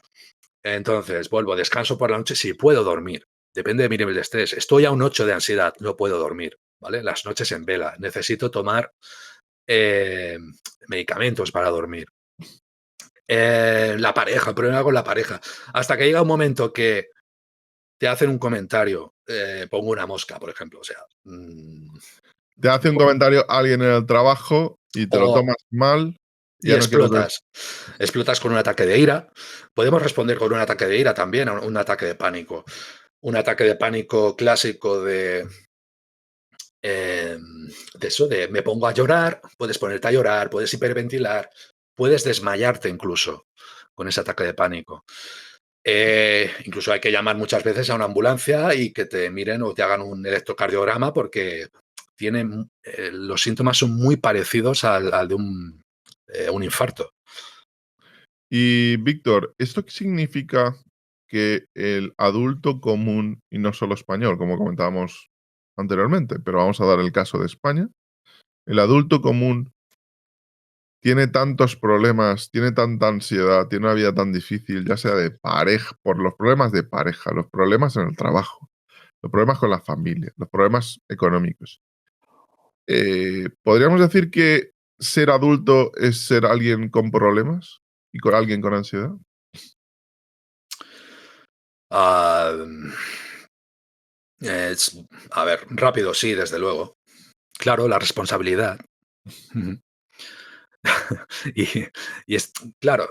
Entonces, vuelvo, descanso por la noche si puedo dormir. Depende de mi nivel de estrés. Estoy a un 8 de ansiedad, no puedo dormir, ¿vale? Las noches en vela. Necesito tomar eh, medicamentos para dormir. La pareja, el problema con la pareja. Hasta que llega un momento que te hacen un comentario, pongo una mosca, por ejemplo, o sea, Te hace un comentario alguien en el trabajo y te lo o tomas mal, y ya no quieres ver. explotas con un ataque de ira. Podemos responder con un ataque de ira también, a un ataque de pánico. Un ataque de pánico clásico de eso, de me pongo a llorar, puedes ponerte a llorar, puedes hiperventilar, puedes desmayarte incluso con ese ataque de pánico. Incluso hay que llamar muchas veces a una ambulancia y que te miren o te hagan un electrocardiograma porque los síntomas son muy parecidos al de un infarto. Y Víctor, ¿esto qué significa que el adulto común, y no solo español, como comentábamos anteriormente, pero vamos a dar el caso de España, el adulto común tiene tantos problemas, tiene tanta ansiedad, tiene una vida tan difícil, ya sea de pareja, por los problemas de pareja, los problemas en el trabajo, los problemas con la familia, los problemas económicos? ¿Podríamos decir que ser adulto es ser alguien con problemas y con alguien con ansiedad? Ah, es- a ver, rápido, sí, desde luego. Claro, la responsabilidad. Ujú. Y, y es, claro,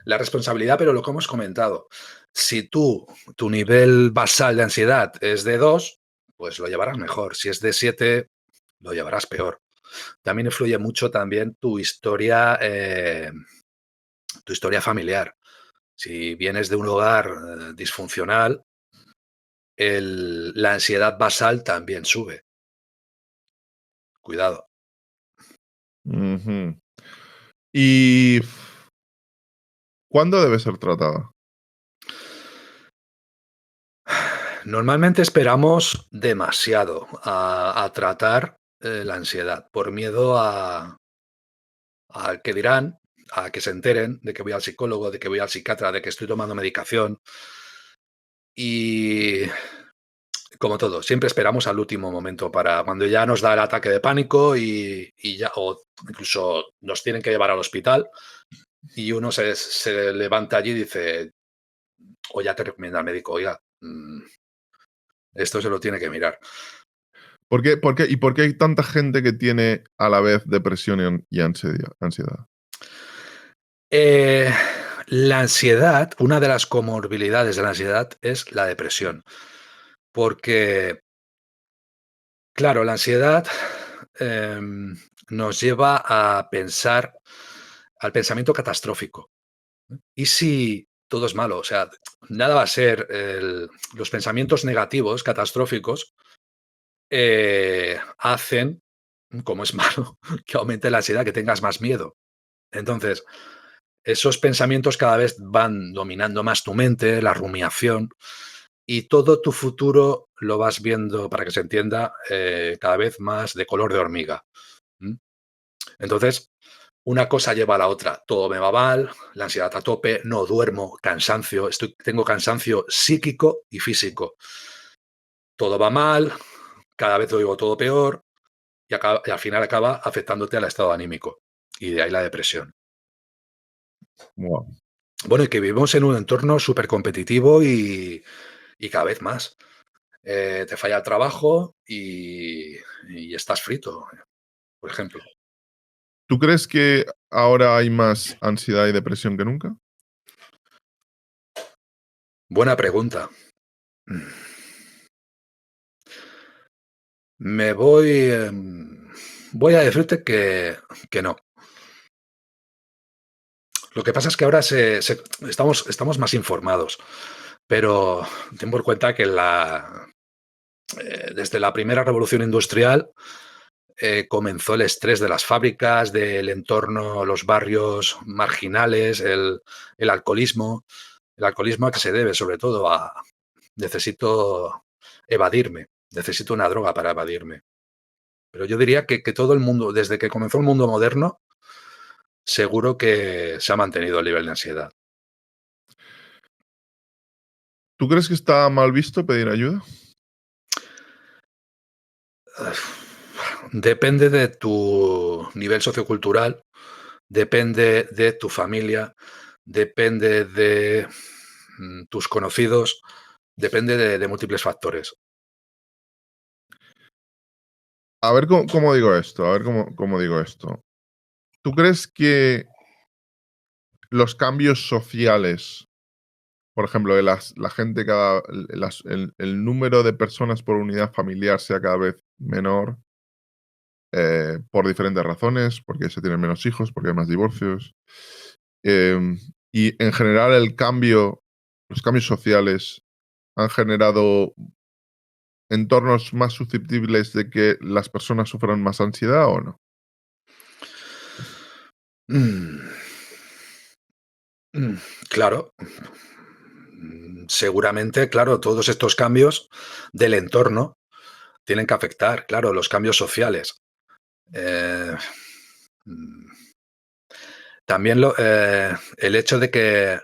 la responsabilidad, pero lo que hemos comentado, si tu nivel basal de ansiedad es de 2, pues lo llevarás mejor. Si es de 7, lo llevarás peor. También influye mucho también tu historia familiar. Si vienes de un hogar disfuncional, la ansiedad basal también sube. Cuidado. Ujú. ¿Y cuándo debe ser tratada? Normalmente esperamos demasiado a tratar la ansiedad por miedo a que dirán, a que se enteren de que voy al psicólogo, de que voy al psiquiatra, de que estoy tomando medicación. Y como todo, siempre esperamos al último momento para cuando ya nos da el ataque de pánico y ya, o incluso nos tienen que llevar al hospital y uno se levanta allí y dice, o ya te recomienda el médico, oiga, esto se lo tiene que mirar. ¿Y por qué hay tanta gente que tiene a la vez depresión y ansiedad? Eh, la ansiedad, una de las comorbilidades de la ansiedad es la depresión, porque, claro, la ansiedad nos lleva a pensar al pensamiento catastrófico. ¿Y si todo es malo? O sea, nada va a ser los pensamientos negativos, catastróficos, hacen, como es malo, que aumente la ansiedad, que tengas más miedo. Entonces, esos pensamientos cada vez van dominando más tu mente, la rumiación, y todo tu futuro lo vas viendo, para que se entienda, cada vez más de color de hormiga. ¿M? Entonces, una cosa lleva a la otra. Todo me va mal, la ansiedad a tope, no duermo, cansancio, tengo cansancio psíquico y físico. Todo va mal, cada vez lo digo todo peor y al final acaba afectándote al estado anímico. Y de ahí la depresión. Guau. Bueno, y que vivimos en un entorno súper competitivo y cada vez más. Te falla el trabajo y estás frito, por ejemplo. ¿Tú crees que ahora hay más ansiedad y depresión que nunca? Buena pregunta. Me voy a decirte que no. Lo que pasa es que ahora estamos más informados, pero ten por cuenta que desde la primera revolución industrial comenzó el estrés de las fábricas, del entorno, los barrios marginales, el alcoholismo. El alcoholismo a qué se debe, sobre todo a necesito evadirme, necesito una droga para evadirme. Pero yo diría que todo el mundo, desde que comenzó el mundo moderno, seguro que se ha mantenido el nivel de ansiedad. ¿Tú crees que está mal visto pedir ayuda? Depende de tu nivel sociocultural, depende de tu familia, depende de tus conocidos, depende de múltiples factores. A ver cómo digo esto, a ver cómo digo esto. ¿Tú crees que los cambios sociales, por ejemplo, de la gente el número de personas por unidad familiar sea cada vez menor, por diferentes razones, porque se tienen menos hijos, porque hay más divorcios, y en general los cambios sociales han generado entornos más susceptibles de que las personas sufran más ansiedad o no? Mm, claro. Seguramente, claro, todos estos cambios del entorno tienen que afectar, claro, los cambios sociales. Eh, mm, También el hecho de que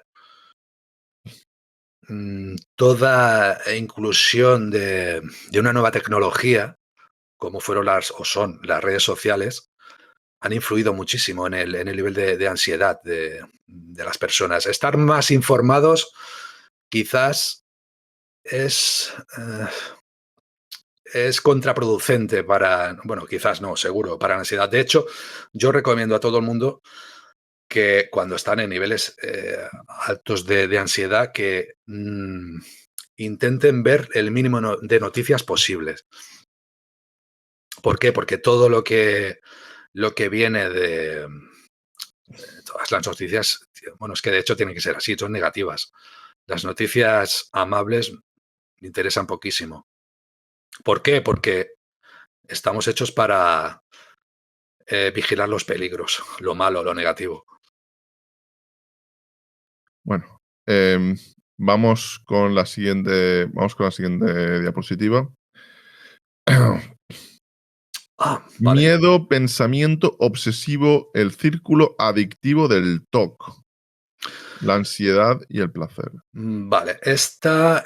toda inclusión de una nueva tecnología, como fueron o son las redes sociales, han influido muchísimo en el nivel de ansiedad de las personas. Estar más informados quizás es, es contraproducente para, bueno, quizás no, seguro, para la ansiedad. De hecho, yo recomiendo a todo el mundo que cuando están en niveles altos de ansiedad, que intenten ver el mínimo de noticias posibles. ¿Por qué? Porque todo lo que viene de todas las noticias, bueno, es que de hecho tienen que ser así, son negativas. Las noticias amables me interesan poquísimo. ¿Por qué? Porque estamos hechos para vigilar los peligros, lo malo, lo negativo. Bueno, vamos con la siguiente diapositiva. Ah, vale. Miedo, pensamiento obsesivo, el círculo adictivo del TOC, la ansiedad y el placer. Vale, esta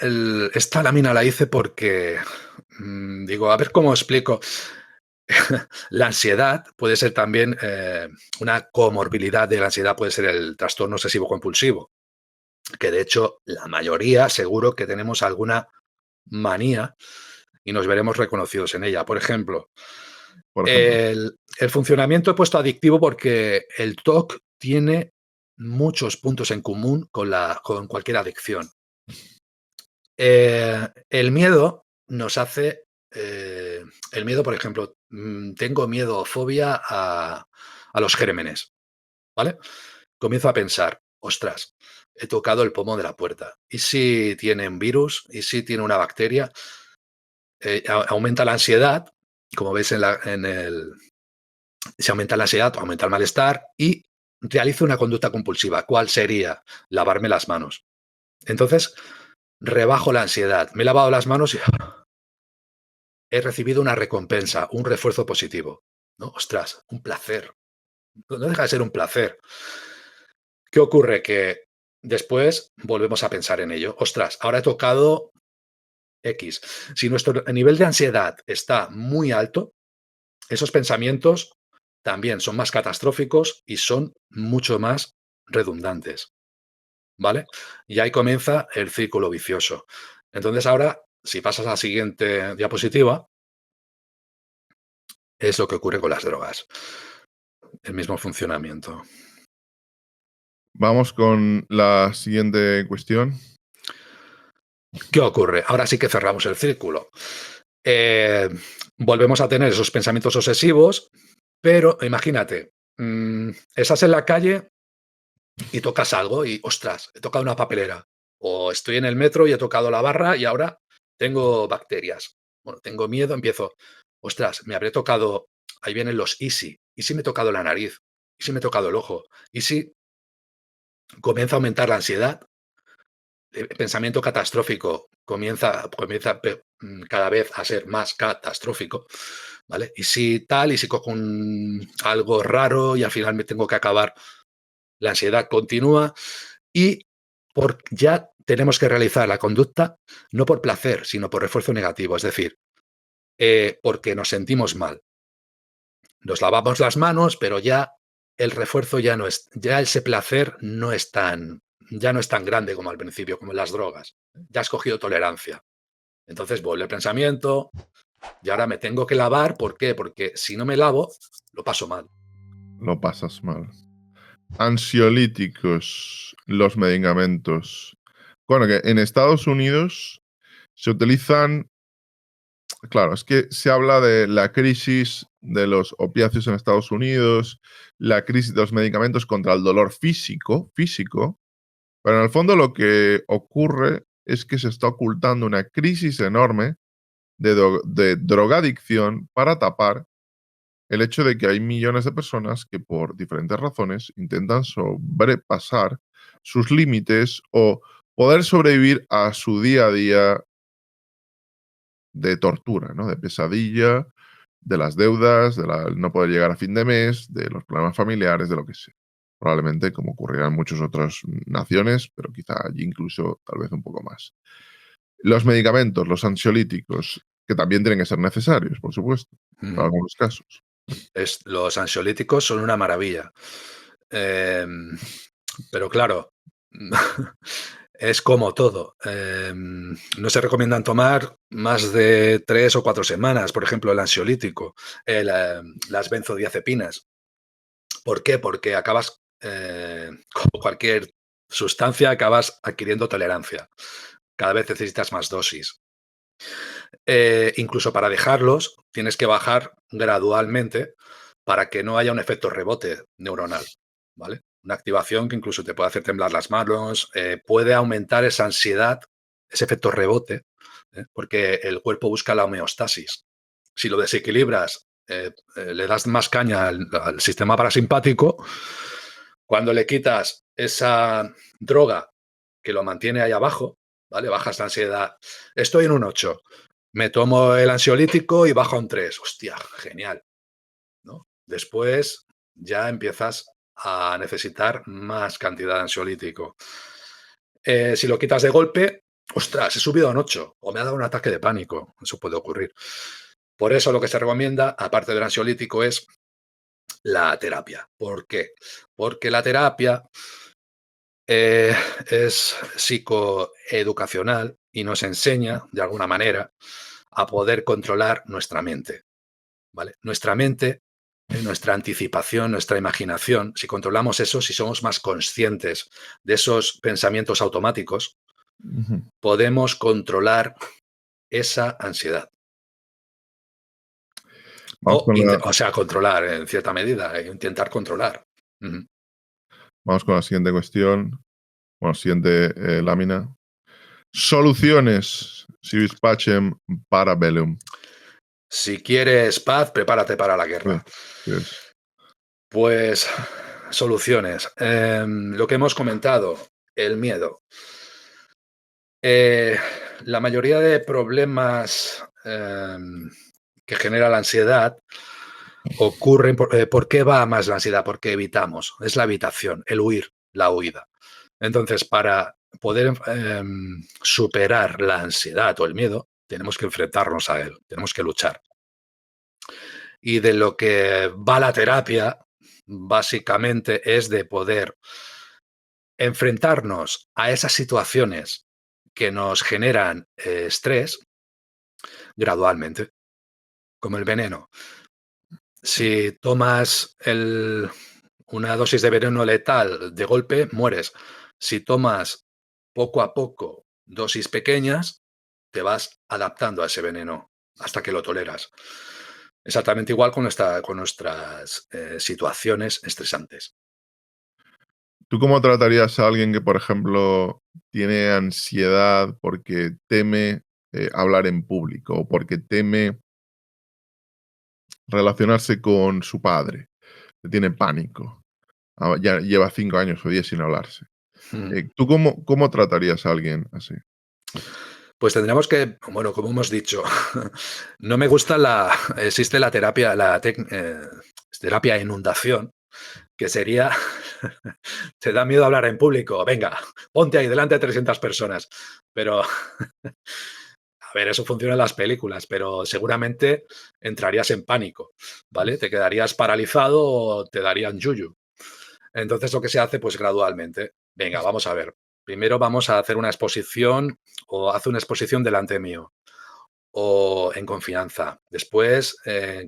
lámina la hice porque, digo, a ver cómo explico. La ansiedad puede ser también una comorbilidad de la ansiedad, puede ser el trastorno obsesivo compulsivo, que de hecho la mayoría seguro que tenemos alguna manía y nos veremos reconocidos en ella. Por ejemplo, Por ejemplo, el funcionamiento he puesto adictivo porque el TOC tiene muchos puntos en común con cualquier adicción. El miedo nos hace, el miedo, por ejemplo, tengo miedo o fobia a los gérmenes, ¿vale? Comienzo a pensar, ostras, he tocado el pomo de la puerta. ¿Y si tiene un virus? ¿Y si tiene una bacteria? Aumenta la ansiedad, como veis se aumenta la ansiedad, aumenta el malestar y realizo una conducta compulsiva. ¿Cuál sería? Lavarme las manos. Entonces, rebajo la ansiedad. Me he lavado las manos y he recibido una recompensa, un refuerzo positivo. ¿No? Ostras, un placer. No deja de ser un placer. ¿Qué ocurre? Que después volvemos a pensar en ello. Ostras, ahora he tocado X. Si nuestro nivel de ansiedad está muy alto, esos pensamientos también son más catastróficos y son mucho más redundantes. ¿Vale? Y ahí comienza el círculo vicioso. Entonces ahora, si pasas a la siguiente diapositiva, es lo que ocurre con las drogas. El mismo funcionamiento. vamos con la siguiente cuestión. ¿Qué ocurre? Ahora sí que cerramos el círculo. Eh, Volvemos a tener esos pensamientos obsesivos, pero imagínate, estás en la calle y tocas algo y, ostras, he tocado una papelera. O estoy en el metro y he tocado la barra y ahora tengo bacterias. Bueno, tengo miedo, empiezo, ostras, me habré tocado, ahí vienen los ¿y si? ¿Y si me he tocado la nariz? ¿Y si me he tocado el ojo? ¿Y si comienza a aumentar la ansiedad? El pensamiento catastrófico comienza cada vez a ser más catastrófico, ¿vale? Y si tal, y si cojo algo raro y al final me tengo que acabar, la ansiedad continúa y ya tenemos que realizar la conducta no por placer, sino por refuerzo negativo, es decir, porque nos sentimos mal. Nos lavamos las manos, pero ya el refuerzo ya no es, ya ese placer no es tan, ya no es tan grande como al principio, como en las drogas. Ya has cogido tolerancia. Entonces vuelve el pensamiento y ahora me tengo que lavar. ¿Por qué? Porque si no me lavo, lo paso mal. Lo pasas mal. Ansiolíticos, los medicamentos. Bueno, que en Estados Unidos se utilizan. Claro, es que se habla de la crisis de los opiáceos en Estados Unidos, la crisis de los medicamentos contra el dolor físico, pero en el fondo lo que ocurre es que se está ocultando una crisis enorme de drogadicción para tapar el hecho de que hay millones de personas que por diferentes razones intentan sobrepasar sus límites o poder sobrevivir a su día a día de tortura, ¿no? De pesadilla, de las deudas, de no poder llegar a fin de mes, de los problemas familiares, de lo que sea. Probablemente como ocurrirá en muchas otras naciones, pero quizá allí incluso tal vez un poco más. Los medicamentos, los ansiolíticos, que también tienen que ser necesarios, por supuesto, en algunos casos. Los ansiolíticos son una maravilla. Pero claro, es como todo. No se recomiendan tomar más de 3 o 4 semanas, por ejemplo, el ansiolítico, las benzodiazepinas. ¿Por qué? Porque acabas, como cualquier sustancia, acabas adquiriendo tolerancia. Cada vez necesitas más dosis. Incluso para dejarlos, tienes que bajar gradualmente para que no haya un efecto rebote neuronal, ¿vale? Una activación que incluso te puede hacer temblar las manos, puede aumentar esa ansiedad, ese efecto rebote, porque el cuerpo busca la homeostasis. Si lo desequilibras, le das más caña al sistema parasimpático, cuando le quitas esa droga que lo mantiene ahí abajo, ¿vale? Bajas la ansiedad. Estoy en un 8, me tomo el ansiolítico y bajo a un 3. Hostia, genial, ¿no? Después ya empiezas a necesitar más cantidad de ansiolítico. Si lo quitas de golpe, ostras, he subido a un 8 o me ha dado un ataque de pánico. Eso puede ocurrir. Por eso lo que se recomienda, aparte del ansiolítico, es la terapia. ¿Por qué? Porque la terapia es psicoeducacional y nos enseña, de alguna manera, a poder controlar nuestra mente, ¿vale? Nuestra mente, nuestra anticipación, nuestra imaginación, si controlamos eso, si somos más conscientes de esos pensamientos automáticos, podemos controlar esa ansiedad. O sea, controlar en cierta medida, intentar controlar. Vamos con la siguiente cuestión. Bueno, siguiente lámina. Soluciones. Si vis pacem para bellum. Si quieres paz, prepárate para la guerra. Yes. Pues soluciones. Lo que hemos comentado, el miedo. La mayoría de problemas que genera la ansiedad ocurren. ¿Por qué va más la ansiedad? Porque evitamos. Es la evitación, el huir, la huida. Entonces, para poder superar la ansiedad o el miedo, tenemos que enfrentarnos a él, tenemos que luchar. Y de lo que va la terapia, básicamente, es de poder enfrentarnos a esas situaciones que nos generan estrés gradualmente, como el veneno. Si tomas una dosis de veneno letal de golpe, mueres. Si tomas poco a poco dosis pequeñas, te vas adaptando a ese veneno hasta que lo toleras. Exactamente igual con nuestras situaciones estresantes. ¿Tú cómo tratarías a alguien que, por ejemplo, tiene ansiedad porque teme hablar en público o porque teme relacionarse con su padre? Que tiene pánico. Ya lleva 5 años o 10 sin hablarse. ¿Tú cómo tratarías a alguien así? Pues tendríamos que, bueno, como hemos dicho, no me gusta existe la terapia, terapia inundación, que sería, te da miedo hablar en público, venga, ponte ahí delante de 300 personas, pero, a ver, eso funciona en las películas, pero seguramente entrarías en pánico, ¿vale? Te quedarías paralizado o te darían yuyu. Entonces lo que se hace, pues gradualmente. Venga, vamos a ver. Primero vamos a hacer una exposición o haz una exposición delante mío o en confianza. Después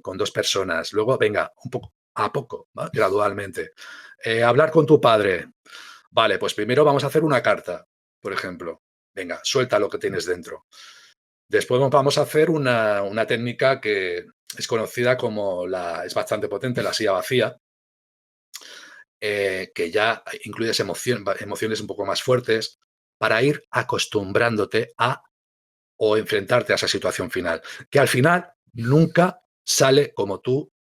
con 2 personas. Luego, venga, un poco a poco, ¿va? Gradualmente. Hablar con tu padre. Vale, pues primero vamos a hacer una carta, por ejemplo. Venga, suelta lo que tienes dentro. Después vamos a hacer una técnica que es conocida como es bastante potente, la silla vacía, que ya incluyes emociones un poco más fuertes para ir acostumbrándote a o enfrentarte a esa situación final, que al final nunca sale como tú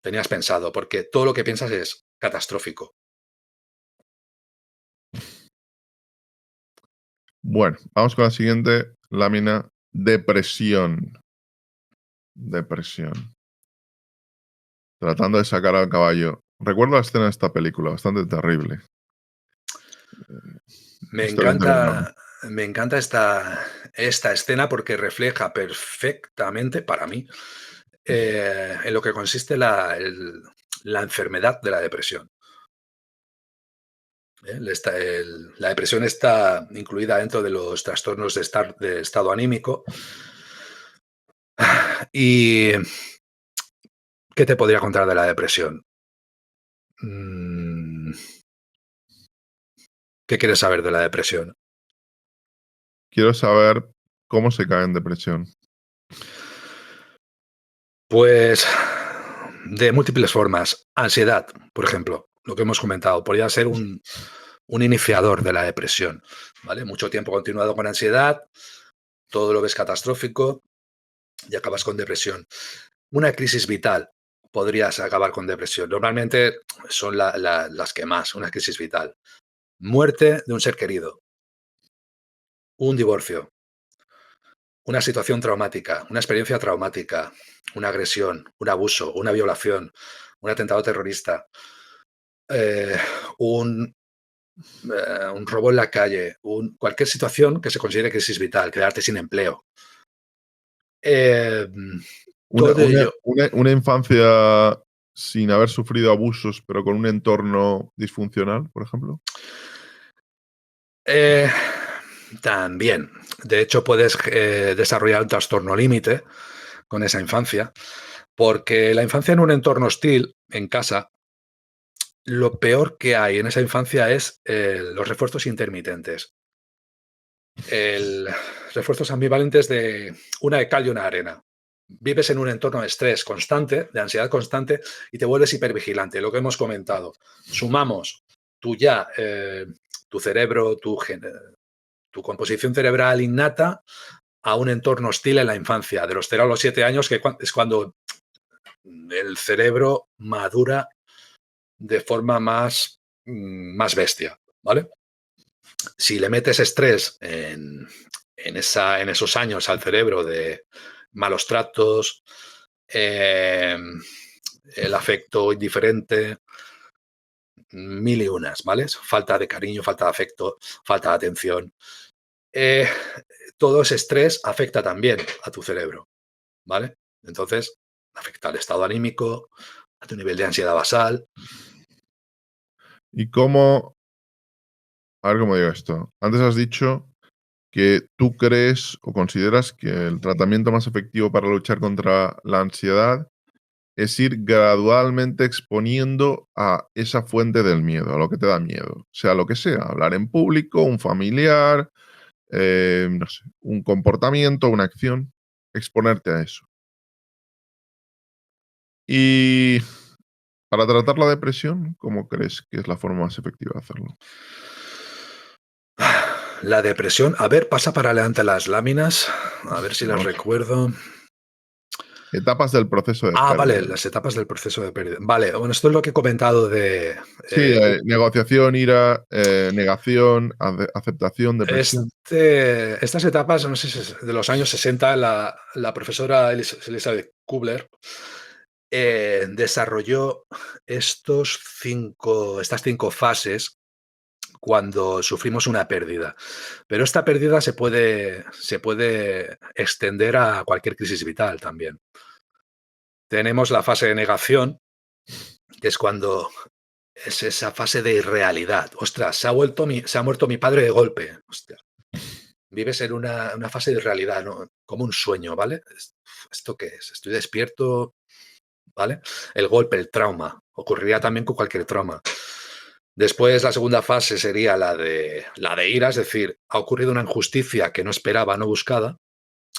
tenías pensado, porque todo lo que piensas es catastrófico. Bueno, vamos con la siguiente lámina. Depresión. Depresión. Tratando de sacar al caballo. Recuerdo la escena de esta película, bastante terrible. Me Historia interminable. encanta, me encanta esta escena porque refleja perfectamente, para mí, en lo que consiste la enfermedad de la depresión. La depresión está incluida dentro de los trastornos de estado anímico. ¿Y qué te podría contar de la depresión? Mm, ¿Qué quieres saber de la depresión? Quiero saber cómo se cae en depresión. Pues de múltiples formas. Ansiedad, por ejemplo, lo que hemos comentado, podría ser un iniciador de la depresión, ¿vale? Mucho tiempo continuado con ansiedad, todo lo ves catastrófico y acabas con depresión. Una crisis vital, podrías acabar con depresión. Normalmente son las que más, una crisis vital. Muerte de un ser querido, un divorcio, una situación traumática, una experiencia traumática, una agresión, un abuso, una violación, un atentado terrorista, eh, un, un robo en la calle, cualquier situación que se considere crisis vital, quedarte sin empleo. Eh, Una, Todo una, ello. una infancia sin haber sufrido abusos, pero con un entorno disfuncional, por ejemplo. Eh, También. De hecho, puedes desarrollar un trastorno límite con esa infancia, porque la infancia en un entorno hostil, en casa, lo peor que hay en esa infancia es los refuerzos intermitentes. El refuerzos ambivalentes de una de cal y una de arena. Vives en un entorno de estrés constante, de ansiedad constante y te vuelves hipervigilante, lo que hemos comentado. Sumamos tú ya, tu cerebro, tu composición cerebral innata a un entorno hostil en la infancia, de los 0 a los 7 años, que es cuando el cerebro madura de forma más bestia, ¿vale? Si le metes estrés en esos años al cerebro de malos tratos, eh, el afecto indiferente, mil y unas, ¿vale? Falta de cariño, falta de afecto, falta de atención. Eh, Todo ese estrés afecta también a tu cerebro, ¿vale? Entonces, afecta al estado anímico, a tu nivel de ansiedad basal. ¿Y cómo? A ver cómo digo esto. Antes has dicho que tú crees o consideras que el tratamiento más efectivo para luchar contra la ansiedad es ir gradualmente exponiendo a esa fuente del miedo, a lo que te da miedo, sea lo que sea, hablar en público, un familiar, no sé, un comportamiento, una acción, exponerte a eso. Y para tratar la depresión, ¿cómo crees que es la forma más efectiva de hacerlo? La depresión, a ver, pasa para adelante las láminas, a ver si las Vamos a ver. recuerdo. Etapas del proceso de Vale, pérdida. las etapas del proceso de pérdida. Vale, bueno, esto es lo que he comentado de Sí, negociación, ira, negación, aceptación, depresión. estas etapas, no sé si es de los años 60, la profesora Elizabeth Kubler desarrolló estas 5 fases cuando sufrimos una pérdida. Pero esta pérdida se puede extender a cualquier crisis vital también. Tenemos la fase de negación, que es cuando es esa fase de irrealidad. Ostras, se ha muerto mi padre de golpe. Hostia, vives en una fase de irrealidad, ¿no? Como un sueño, ¿vale? ¿Esto qué es? Estoy despierto, ¿vale? El golpe, el trauma. Ocurriría también con cualquier trauma. Después, la segunda fase sería la de ira, es decir, ha ocurrido una injusticia que no esperaba, no buscada.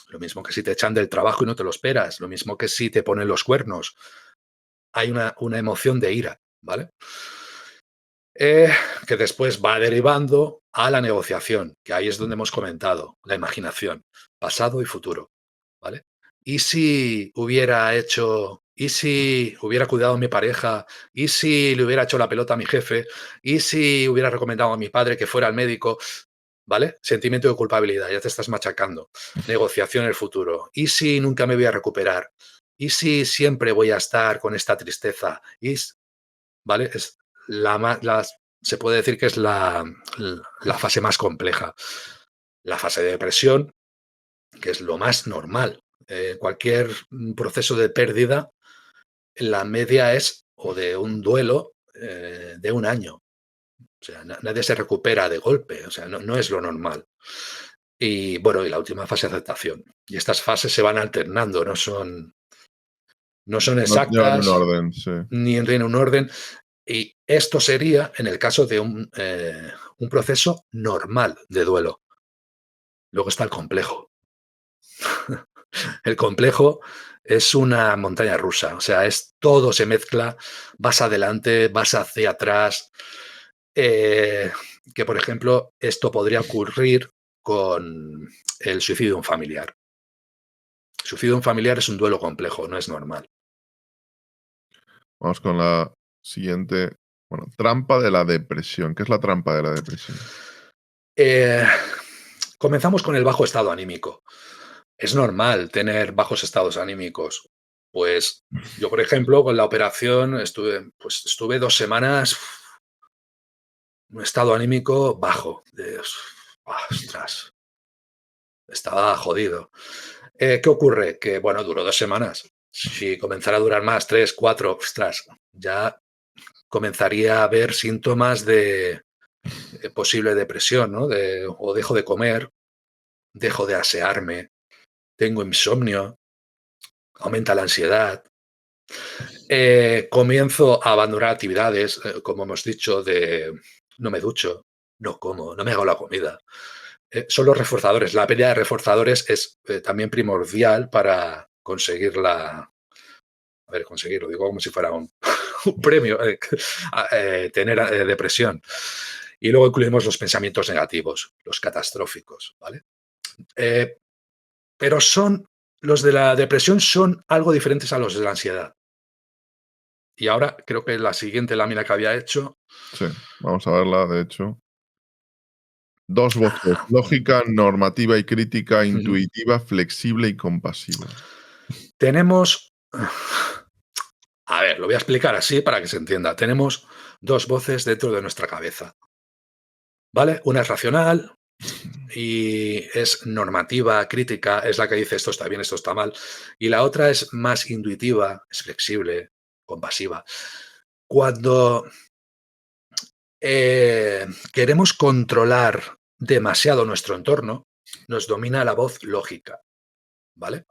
Lo mismo que si te echan del trabajo y no te lo esperas. Lo mismo que si te ponen los cuernos. Hay una emoción de ira, ¿vale? Eh, que después va derivando a la negociación, que ahí es donde hemos comentado, la imaginación, pasado y futuro, ¿vale? ¿Y si hubiera cuidado a mi pareja? ¿Y si le hubiera hecho la pelota a mi jefe? ¿Y si hubiera recomendado a mi padre que fuera al médico? ¿Vale? Sentimiento de culpabilidad, ya te estás machacando. Negociación en el futuro. ¿Y si nunca me voy a recuperar? ¿Y si siempre voy a estar con esta tristeza? ¿Vale? Es se puede decir que es la fase más compleja. La fase de depresión, que es lo más normal. Cualquier proceso de pérdida, la media es, o de un duelo, de un año. O sea, nadie se recupera de golpe, o sea, no es lo normal. Y bueno, y la última fase de aceptación. Y estas fases se van alternando, no son No llevan un exactas orden, sí. ni en un orden. Y esto sería en el caso de un proceso normal de duelo. Luego está el complejo. El complejo es una montaña rusa, o sea, todo se mezcla, vas adelante, vas hacia atrás. eh, que, por ejemplo, esto podría ocurrir con el suicidio de un familiar. El suicidio de un familiar es un duelo complejo, no es normal. Vamos con la siguiente. Bueno, trampa de la depresión. ¿Qué es la trampa de la depresión? Eh, comenzamos con el bajo estado anímico. Es normal tener bajos estados anímicos. Pues yo, por ejemplo, con la operación estuve 2 semanas, un estado anímico bajo, ostras, estaba jodido. ¿Qué ocurre? Que, bueno, duró 2 semanas. Si comenzara a durar más, 3, 4, ostras, ya comenzaría a haber síntomas de posible depresión, ¿no? O dejo de comer, dejo de asearme, tengo insomnio, aumenta la ansiedad. Comienzo a abandonar actividades, como hemos dicho, no me ducho, no como, no me hago la comida. Son los reforzadores. La pérdida de reforzadores es también primordial para conseguirla. A ver, conseguirlo, digo como si fuera un premio, tener depresión. Y luego incluimos los pensamientos negativos, los catastróficos, ¿vale? Eh, pero los de la depresión son algo diferentes a los de la ansiedad. Y ahora creo que la siguiente lámina que había hecho. Sí, vamos a verla, de hecho. Dos voces: lógica, normativa y crítica, Ujú. intuitiva, flexible y compasiva. Tenemos, a ver, lo voy a explicar así para que se entienda. Tenemos dos voces dentro de nuestra cabeza, ¿vale? Una es racional y es normativa, crítica, es la que dice esto está bien, esto está mal. Y la otra es más intuitiva, es flexible, compasiva. Cuando queremos controlar demasiado nuestro entorno, nos domina la voz lógica, ¿vale?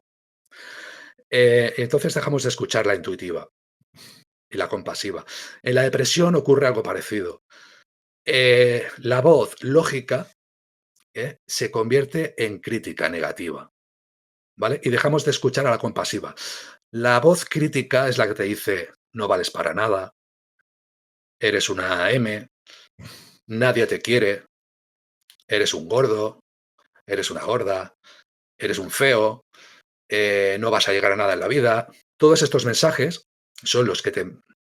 Entonces dejamos de escuchar la intuitiva y la compasiva. En la depresión ocurre algo parecido. La voz lógica se convierte en crítica negativa, ¿vale? Y dejamos de escuchar a la compasiva. La voz crítica es la que te dice, no vales para nada, eres una M, nadie te quiere, eres un gordo, eres una gorda, eres un feo, no vas a llegar a nada en la vida. Todos estos mensajes son los que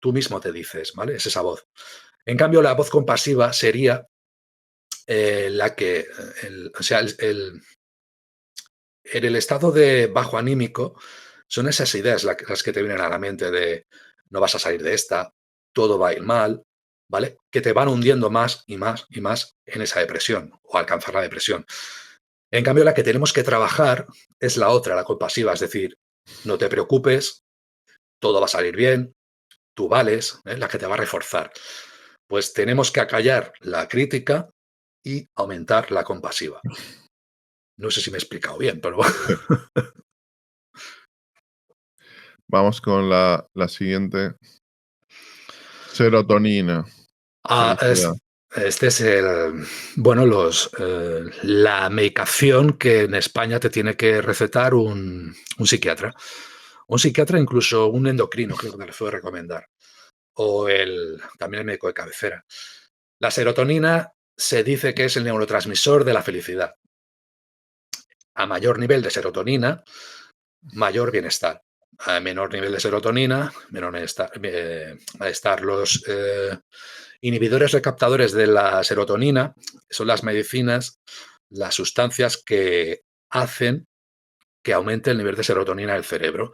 tú mismo te dices, ¿vale? Es esa voz. En cambio, la voz compasiva sería la que, o sea, en el estado de bajo anímico, son esas ideas las que te vienen a la mente de no vas a salir de esta, todo va a ir mal, ¿vale? Que te van hundiendo más y más y más en esa depresión o alcanzar la depresión. En cambio, la que tenemos que trabajar es la otra, la compasiva, es decir, no te preocupes, todo va a salir bien, tú vales, la que te va a reforzar. Pues tenemos que acallar la crítica y aumentar la compasiva. No sé si me he explicado bien, pero Vamos con la siguiente. Serotonina. Ah, Felicidad. este es bueno, la medicación que en España te tiene que recetar un psiquiatra. Un psiquiatra, incluso un endocrino, creo que me lo puede recomendar. O también el médico de cabecera. La serotonina se dice que es el neurotransmisor de la felicidad. A mayor nivel de serotonina, mayor bienestar. A menor nivel de serotonina, menor bienestar. Estar los inhibidores recaptadores de la serotonina son las medicinas, las sustancias que hacen que aumente el nivel de serotonina del cerebro.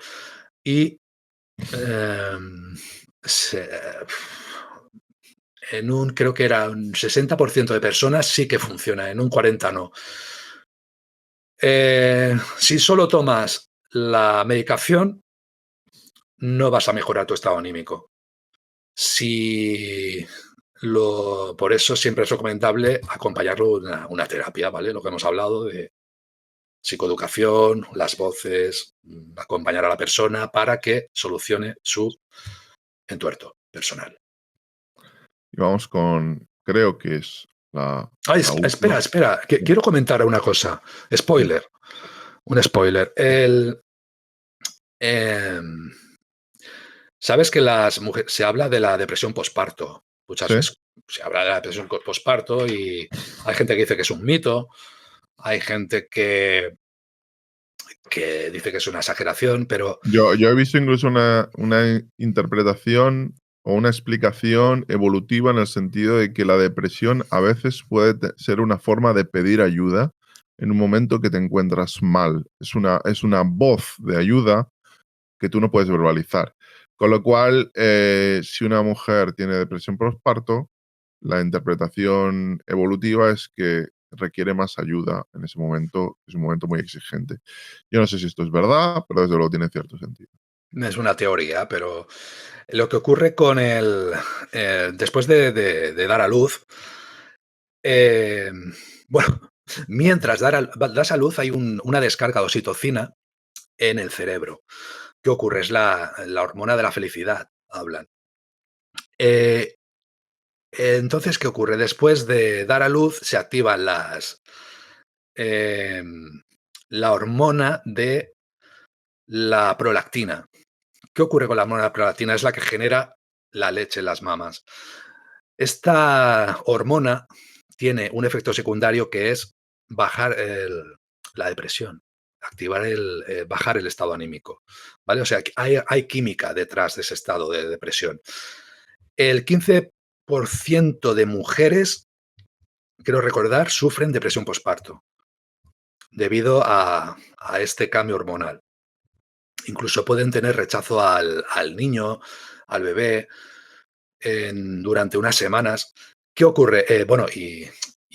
Y em, se- creo que era un 60% de personas sí que funciona, en un 40% no. Si solo tomas la medicación, no vas a mejorar tu estado anímico. Por eso siempre es recomendable acompañarlo de una terapia, ¿vale? Lo que hemos hablado de psicoeducación, las voces, acompañar a la persona para que solucione su entuerto personal. Y vamos con, creo que es Ay, la última. espera, Sí, quiero comentar una cosa. sí, Spoiler, un spoiler. Em, Sabes que las mujeres, se habla de la depresión posparto. Muchas sí. veces se habla de la depresión posparto y hay gente que dice que es un mito, hay gente que dice que es una exageración, pero Yo he visto incluso una interpretación o una explicación evolutiva en el sentido de que la depresión a veces puede ser una forma de pedir ayuda en un momento que te encuentras mal. Es una voz de ayuda que tú no puedes verbalizar. Con lo cual, si una mujer tiene depresión postparto, la interpretación evolutiva es que requiere más ayuda en ese momento, es un momento muy exigente. Yo no sé si esto es verdad, pero desde luego tiene cierto sentido. es una teoría, pero lo que ocurre con después de dar a luz, eh, bueno, mientras das a luz hay una descarga de oxitocina en el cerebro. ¿Qué ocurre? Es la hormona de la felicidad, hablan. Eh, entonces, ¿qué ocurre? Después de dar a luz se activan em, la hormona de la prolactina. ¿Qué ocurre con la hormona de la prolactina? Es la que genera la leche en las mamas. Esta hormona tiene un efecto secundario que es bajar la depresión, bajar el estado anímico, ¿vale? O sea, que hay química detrás de ese estado de depresión. El 15% de mujeres, quiero recordar, sufren depresión posparto debido a este cambio hormonal. Incluso pueden tener rechazo al niño, al bebé, durante unas semanas. ¿Qué ocurre? Bueno, y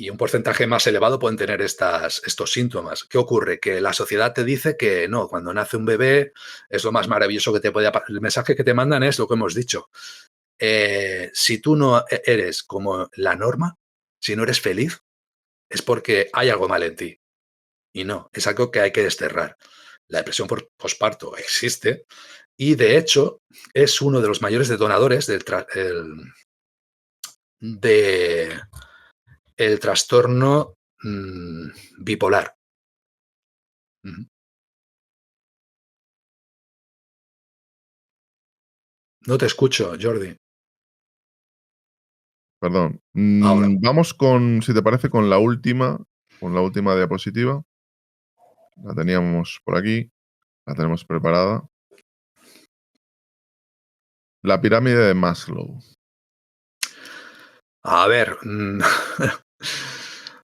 un porcentaje más elevado pueden tener estos síntomas. ¿Qué ocurre? Que la sociedad te dice que no, cuando nace un bebé es lo más maravilloso que te puede pasar. El mensaje que te mandan es lo que hemos dicho. Si tú no eres como la norma, si no eres feliz, es porque hay algo mal en ti. Y no, es algo que hay que desterrar. La depresión por posparto existe y de hecho es uno de los mayores detonadores de el trastorno bipolar. Ujú. No te escucho, Jordi. Perdón. Ahora. Vamos con, si te parece, con la última diapositiva. La teníamos por aquí, la tenemos preparada. La pirámide de Maslow. A ver.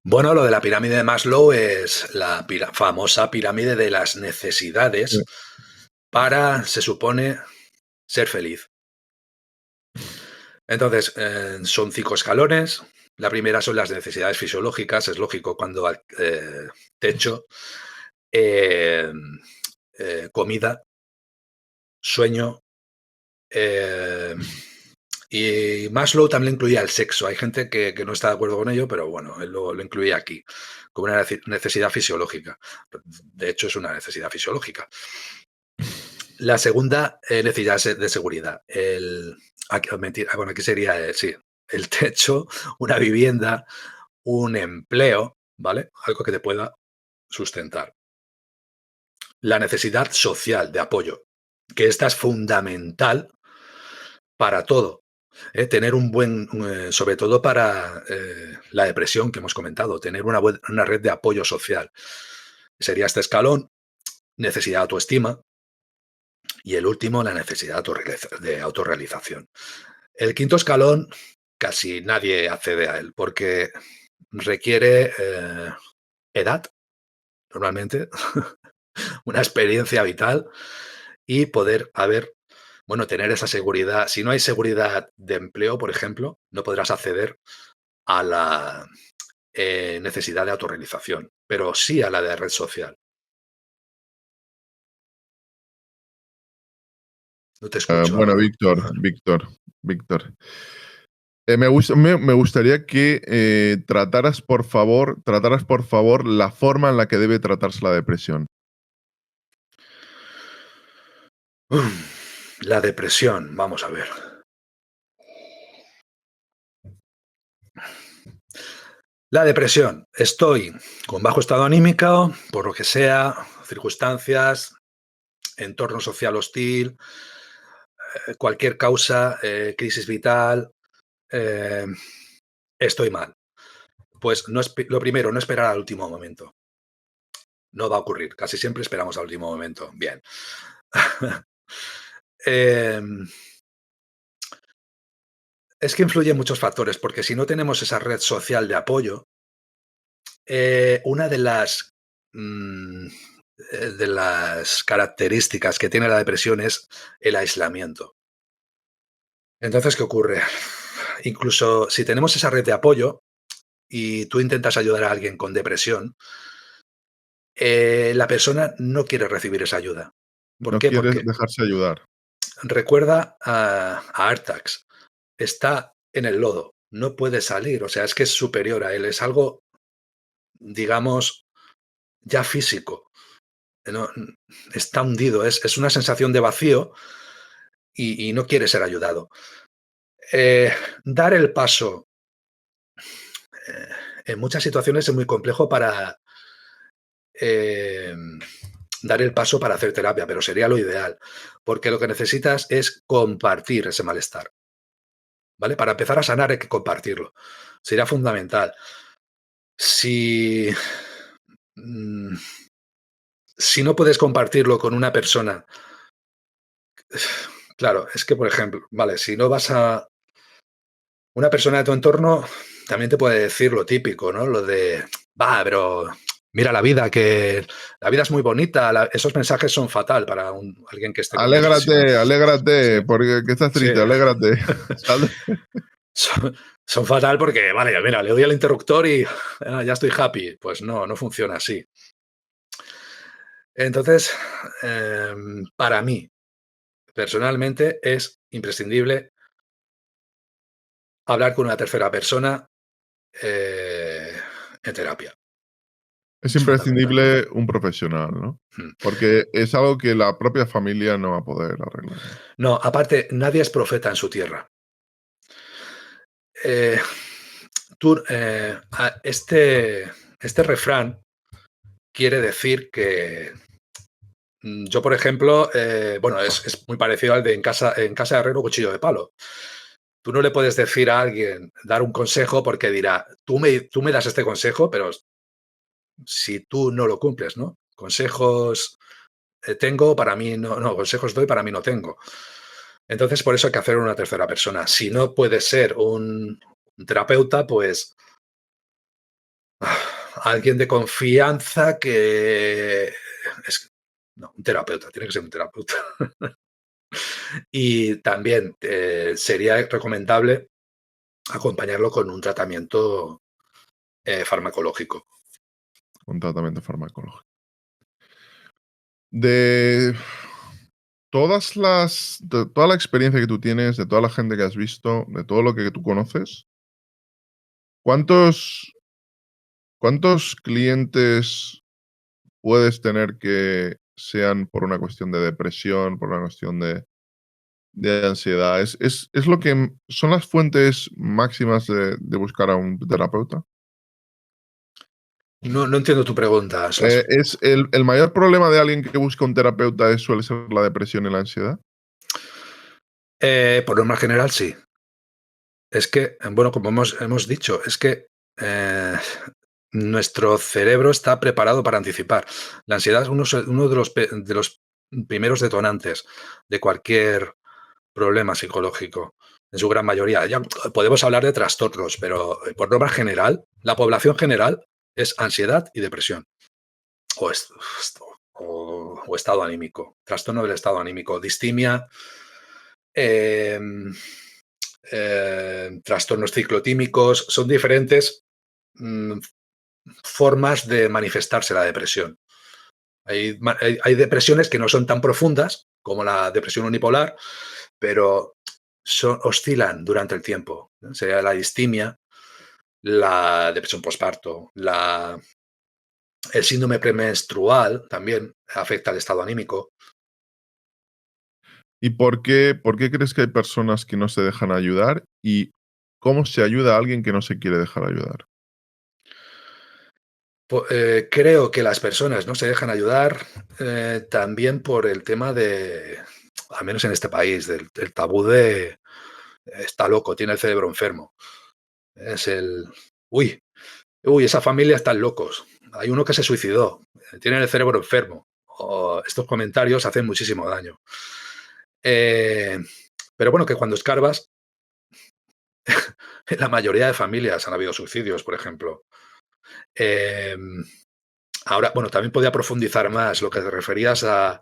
Bueno, lo de la pirámide de Maslow es la famosa pirámide de las Sí, necesidades para, se supone, ser feliz. Entonces, son 5 escalones. La primera son las necesidades fisiológicas, es lógico cuando hay techo, eh, comida, sueño, eh, Y Maslow también incluía el sexo. Hay gente que no está de acuerdo con ello, pero bueno, él lo incluía aquí, como una necesidad fisiológica. De hecho, es una necesidad fisiológica. La segunda necesidad de seguridad. Bueno, aquí sería, sí, el techo, una vivienda, un empleo, ¿vale? Algo que te pueda sustentar. La necesidad social de apoyo, que esta es fundamental para todo. Tener un buen, sobre todo para la depresión que hemos comentado, tener una red de apoyo social. Sería este escalón, necesidad de autoestima, y el último, la necesidad de autorrealización. El quinto escalón, casi nadie accede a él, porque requiere edad, normalmente, una experiencia vital y poder tener esa seguridad. Si no hay seguridad de empleo, por ejemplo, no podrás acceder a la necesidad de autorrealización, pero sí a la de red social. No te escucho, Bueno, Álvaro. Víctor. Me gustaría que trataras por favor la forma en la que debe tratarse la depresión. La depresión, vamos a ver. La depresión. Estoy con bajo estado anímico, por lo que sea, circunstancias, entorno social hostil, cualquier causa, crisis vital, eh, estoy mal. Pues lo primero, no esperar al último momento. No va a ocurrir. Casi siempre esperamos al último momento. Bien. Em, es que influyen muchos factores, porque si no tenemos esa red social de apoyo, una mm, de las características que tiene la depresión es el aislamiento. Entonces, ¿qué ocurre? Incluso si tenemos esa red de apoyo y tú intentas ayudar a alguien con depresión, la persona no quiere recibir esa ayuda. ¿Por No qué? quieres Porque dejarse ayudar. recuerda a Artax, está en el lodo, no puede salir, o sea, es que es superior a él, es algo, digamos, ya físico. No, está hundido, es una sensación de vacío y no quiere ser ayudado. Eh, dar el paso eh, en muchas situaciones es muy complejo para eh, dar el paso para hacer terapia, pero sería lo ideal, porque lo que necesitas es compartir ese malestar. ¿Vale? Para empezar a sanar hay que compartirlo. Sería fundamental. Si, mm, si no puedes compartirlo con una persona, claro, es que, por ejemplo, vale, si no vas a una persona de tu entorno, también te puede decir lo típico, ¿no? Lo de, va, pero mira la vida, que la vida es muy bonita. Esos mensajes son fatal para alguien que esté con depresión. Sí, Alégrate, porque que estás sí. triste, alégrate. Son fatal porque, vale, mira, le doy al interruptor y ya estoy happy. Pues no, no funciona así. Entonces, para mí, personalmente, es imprescindible hablar con una tercera persona en terapia. Es Es fundamental. imprescindible un profesional, ¿no? Mm. Porque es algo que la propia familia no va a poder arreglar. No, aparte, nadie es profeta en su tierra. Eh, este refrán quiere decir que yo, por ejemplo, bueno, es muy parecido al de en casa de herrero, cuchillo de palo. Tú no le puedes decir a alguien, dar un consejo, porque dirá, tú me das este consejo, pero si tú no lo cumples, ¿no? Consejos tengo, para mí no, consejos doy, para mí no tengo. Entonces, por eso hay que hacer una tercera persona. Si no puede ser un terapeuta, pues alguien de confianza que es, no, un terapeuta, tiene que ser un terapeuta. Y también sería recomendable acompañarlo con un tratamiento farmacológico. Un tratamiento farmacológico. De de toda la experiencia que tú tienes, de toda la gente que has visto, de todo lo que tú conoces, ¿cuántos, cuántos clientes puedes tener que sean por una cuestión de depresión, por una cuestión de ansiedad? ¿Es lo que son las fuentes máximas de buscar a un terapeuta? No entiendo tu pregunta. ¿Es el mayor problema de alguien que busca un terapeuta suele ser la depresión y la ansiedad? Por norma general, sí. Es que, bueno, como hemos dicho, es que nuestro cerebro está preparado para anticipar. La ansiedad es uno de los primeros detonantes de cualquier problema psicológico, en su gran mayoría. Ya podemos hablar de trastornos, pero por norma general, la población general es ansiedad y depresión. O, o estado anímico, trastorno del estado anímico, distimia, em, trastornos ciclotímicos, son diferentes mm, formas de manifestarse la depresión. Hay depresiones que no son tan profundas como la depresión unipolar, pero oscilan durante el tiempo. ¿No? Sería la distimia, la depresión postparto, el síndrome premenstrual también afecta al estado anímico. ¿Y por qué crees que hay personas que no se dejan ayudar? ¿Y cómo se ayuda a alguien que no se quiere dejar ayudar? Creo que las personas no se dejan ayudar también por el tema al menos en este país, del tabú de está loco, tiene el cerebro enfermo. Es uy, esa familia están locos. Hay uno que se suicidó, tiene el cerebro enfermo. Estos comentarios hacen muchísimo daño. Eh, pero bueno, que cuando escarbas, en la mayoría de familias han habido suicidios, por ejemplo. Eh, Ahora, bueno, también podía profundizar más lo que te referías a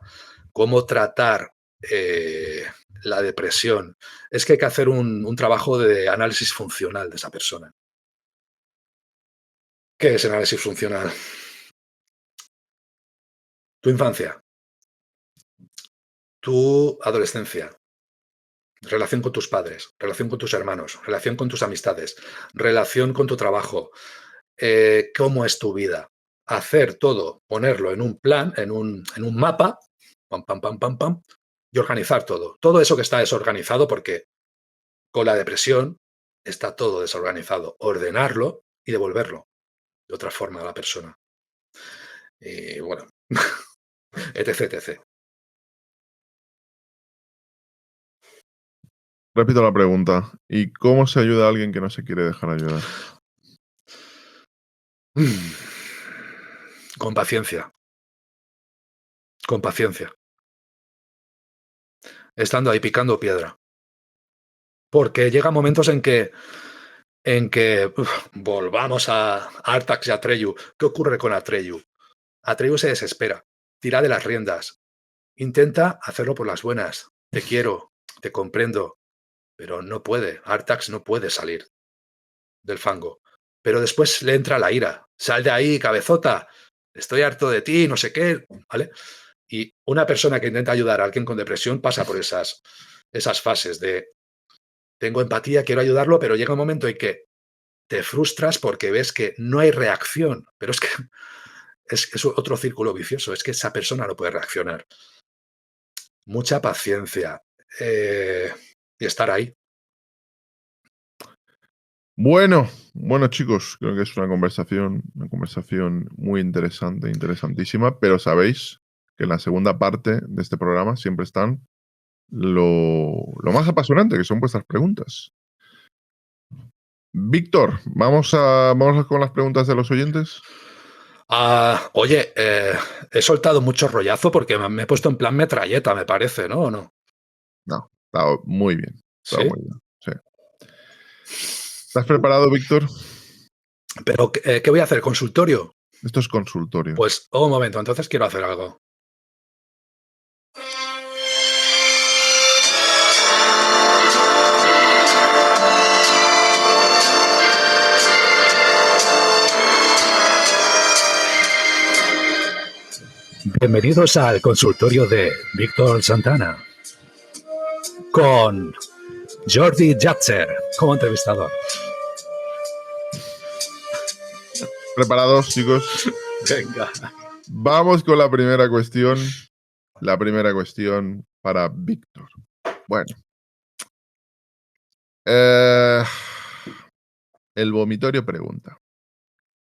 cómo tratar eh, la depresión. Es que hay que hacer un trabajo de análisis funcional de esa persona. ¿Qué es el análisis funcional? Tu infancia, tu adolescencia, relación con tus padres, relación con tus hermanos, relación con tus amistades, relación con tu trabajo, cómo es tu vida. Hacer todo, ponerlo en un plan, en un mapa, pam, pam, pam, pam, pam, y organizar todo. Todo eso que está desorganizado, porque con la depresión está todo desorganizado. Ordenarlo y devolverlo de otra forma a la persona. Y bueno, etc, etc. Repito la pregunta. ¿Y cómo se ayuda a alguien que no se quiere dejar ayudar? Con paciencia, con paciencia. Estando ahí picando piedra. Porque llega momentos en que volvamos a Artax y Atreyu. ¿Qué ocurre con Atreyu? Atreyu se desespera, tira de las riendas, intenta hacerlo por las buenas. Te quiero, te comprendo, pero no puede. Artax no puede salir del fango. Pero después le entra la ira. Sal de ahí, cabezota. Estoy harto de ti, no sé qué. ¿Vale? Y una persona que intenta ayudar a alguien con depresión pasa por esas fases de tengo empatía, quiero ayudarlo, pero llega un momento en que te frustras porque ves que no hay reacción. Pero es que es otro círculo vicioso. Es que esa persona no puede reaccionar. Mucha paciencia y estar ahí. Bueno, bueno, chicos, creo que es una conversación muy interesante, interesantísima, pero sabéis que en la segunda parte de este programa siempre están lo más apasionante, que son vuestras preguntas. Víctor, vamos con las preguntas de los oyentes. Oye, he soltado mucho rollazo porque me he puesto en plan metralleta, me parece, ¿no? ¿O no? No, está muy bien, está ¿Sí? muy bien. Sí. ¿Estás preparado, Víctor? Pero, ¿qué voy a hacer? ¿Consultorio? Esto es consultorio. Pues, un momento, entonces quiero hacer algo. Bienvenidos al consultorio de Víctor Santana con Jordi Jatzer como entrevistador. ¿Preparados, chicos? Venga. Vamos con la primera cuestión. La primera cuestión para Víctor. Bueno. El vomitorio pregunta.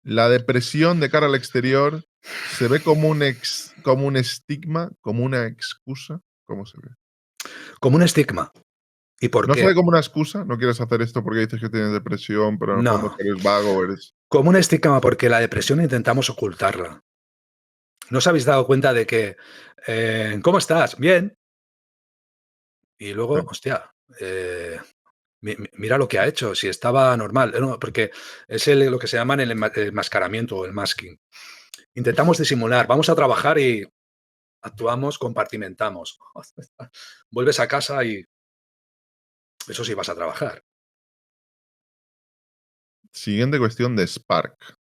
¿La depresión de cara al exterior se ve como un estigma, como una excusa? ¿Cómo se ve? Como un estigma. ¿Y por ¿No qué? se ve como una excusa? ¿No quieres hacer esto porque dices que tienes depresión, pero en el fondo eres vago o eres...? Como un estigma porque la depresión intentamos ocultarla. ¿No os habéis dado cuenta de que ¿cómo estás? Bien. Y luego, hostia, mira lo que ha hecho, si estaba normal. No, porque es lo que se llama el enmascaramiento o el masking. Intentamos disimular, vamos a trabajar y actuamos, compartimentamos. Vuelves a casa y eso sí vas a trabajar. Siguiente cuestión de Spark.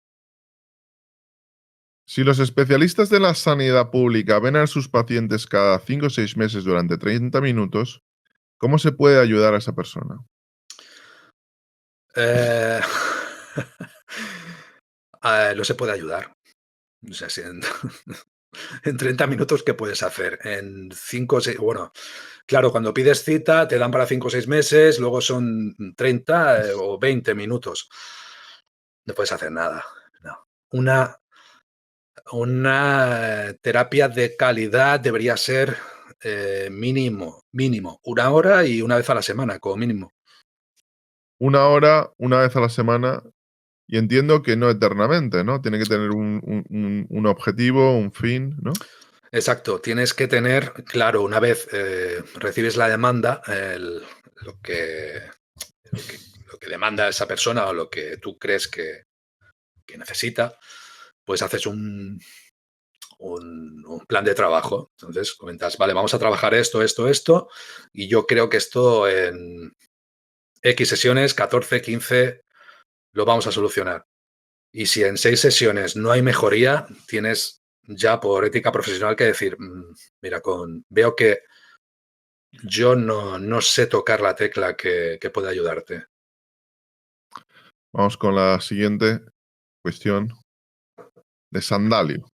Si los especialistas de la sanidad pública ven a sus pacientes cada 5 o 6 meses durante 30 minutos, ¿cómo se puede ayudar a esa persona? No se puede ayudar. O sea, si en 30 minutos, ¿qué puedes hacer? En 5 o 6, bueno, claro, cuando pides cita te dan para 5 o 6 meses, luego son 30 o 20 minutos. No puedes hacer nada. No. Una terapia de calidad debería ser mínimo 1 hora y una vez a la semana, como mínimo. 1 hora, una vez a la semana, y entiendo que no eternamente, ¿no? Tiene que tener un objetivo, un fin, ¿no? Exacto, tienes que tener, claro, una vez recibes la demanda, lo que demanda esa persona o lo que tú crees que necesita, pues haces un plan de trabajo. Entonces comentas, vale, vamos a trabajar esto, esto, esto, y yo creo que esto en X sesiones, 14, 15, lo vamos a solucionar. Y si en 6 sesiones no hay mejoría, tienes ya por ética profesional que decir, mira, veo que yo no sé tocar la tecla que puede ayudarte. Vamos con la siguiente cuestión de Sandalio.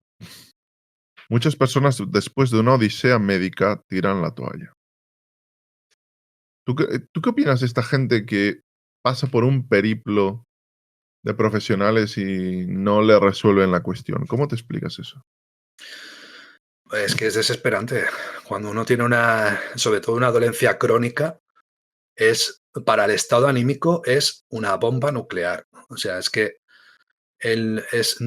Muchas personas después de una odisea médica tiran la toalla. ¿Tú qué opinas de esta gente que pasa por un periplo de profesionales y no le resuelven la cuestión? ¿Cómo te explicas eso? Es que es desesperante. Cuando uno tiene sobre todo una dolencia crónica, para el estado anímico es una bomba nuclear. O sea, es que es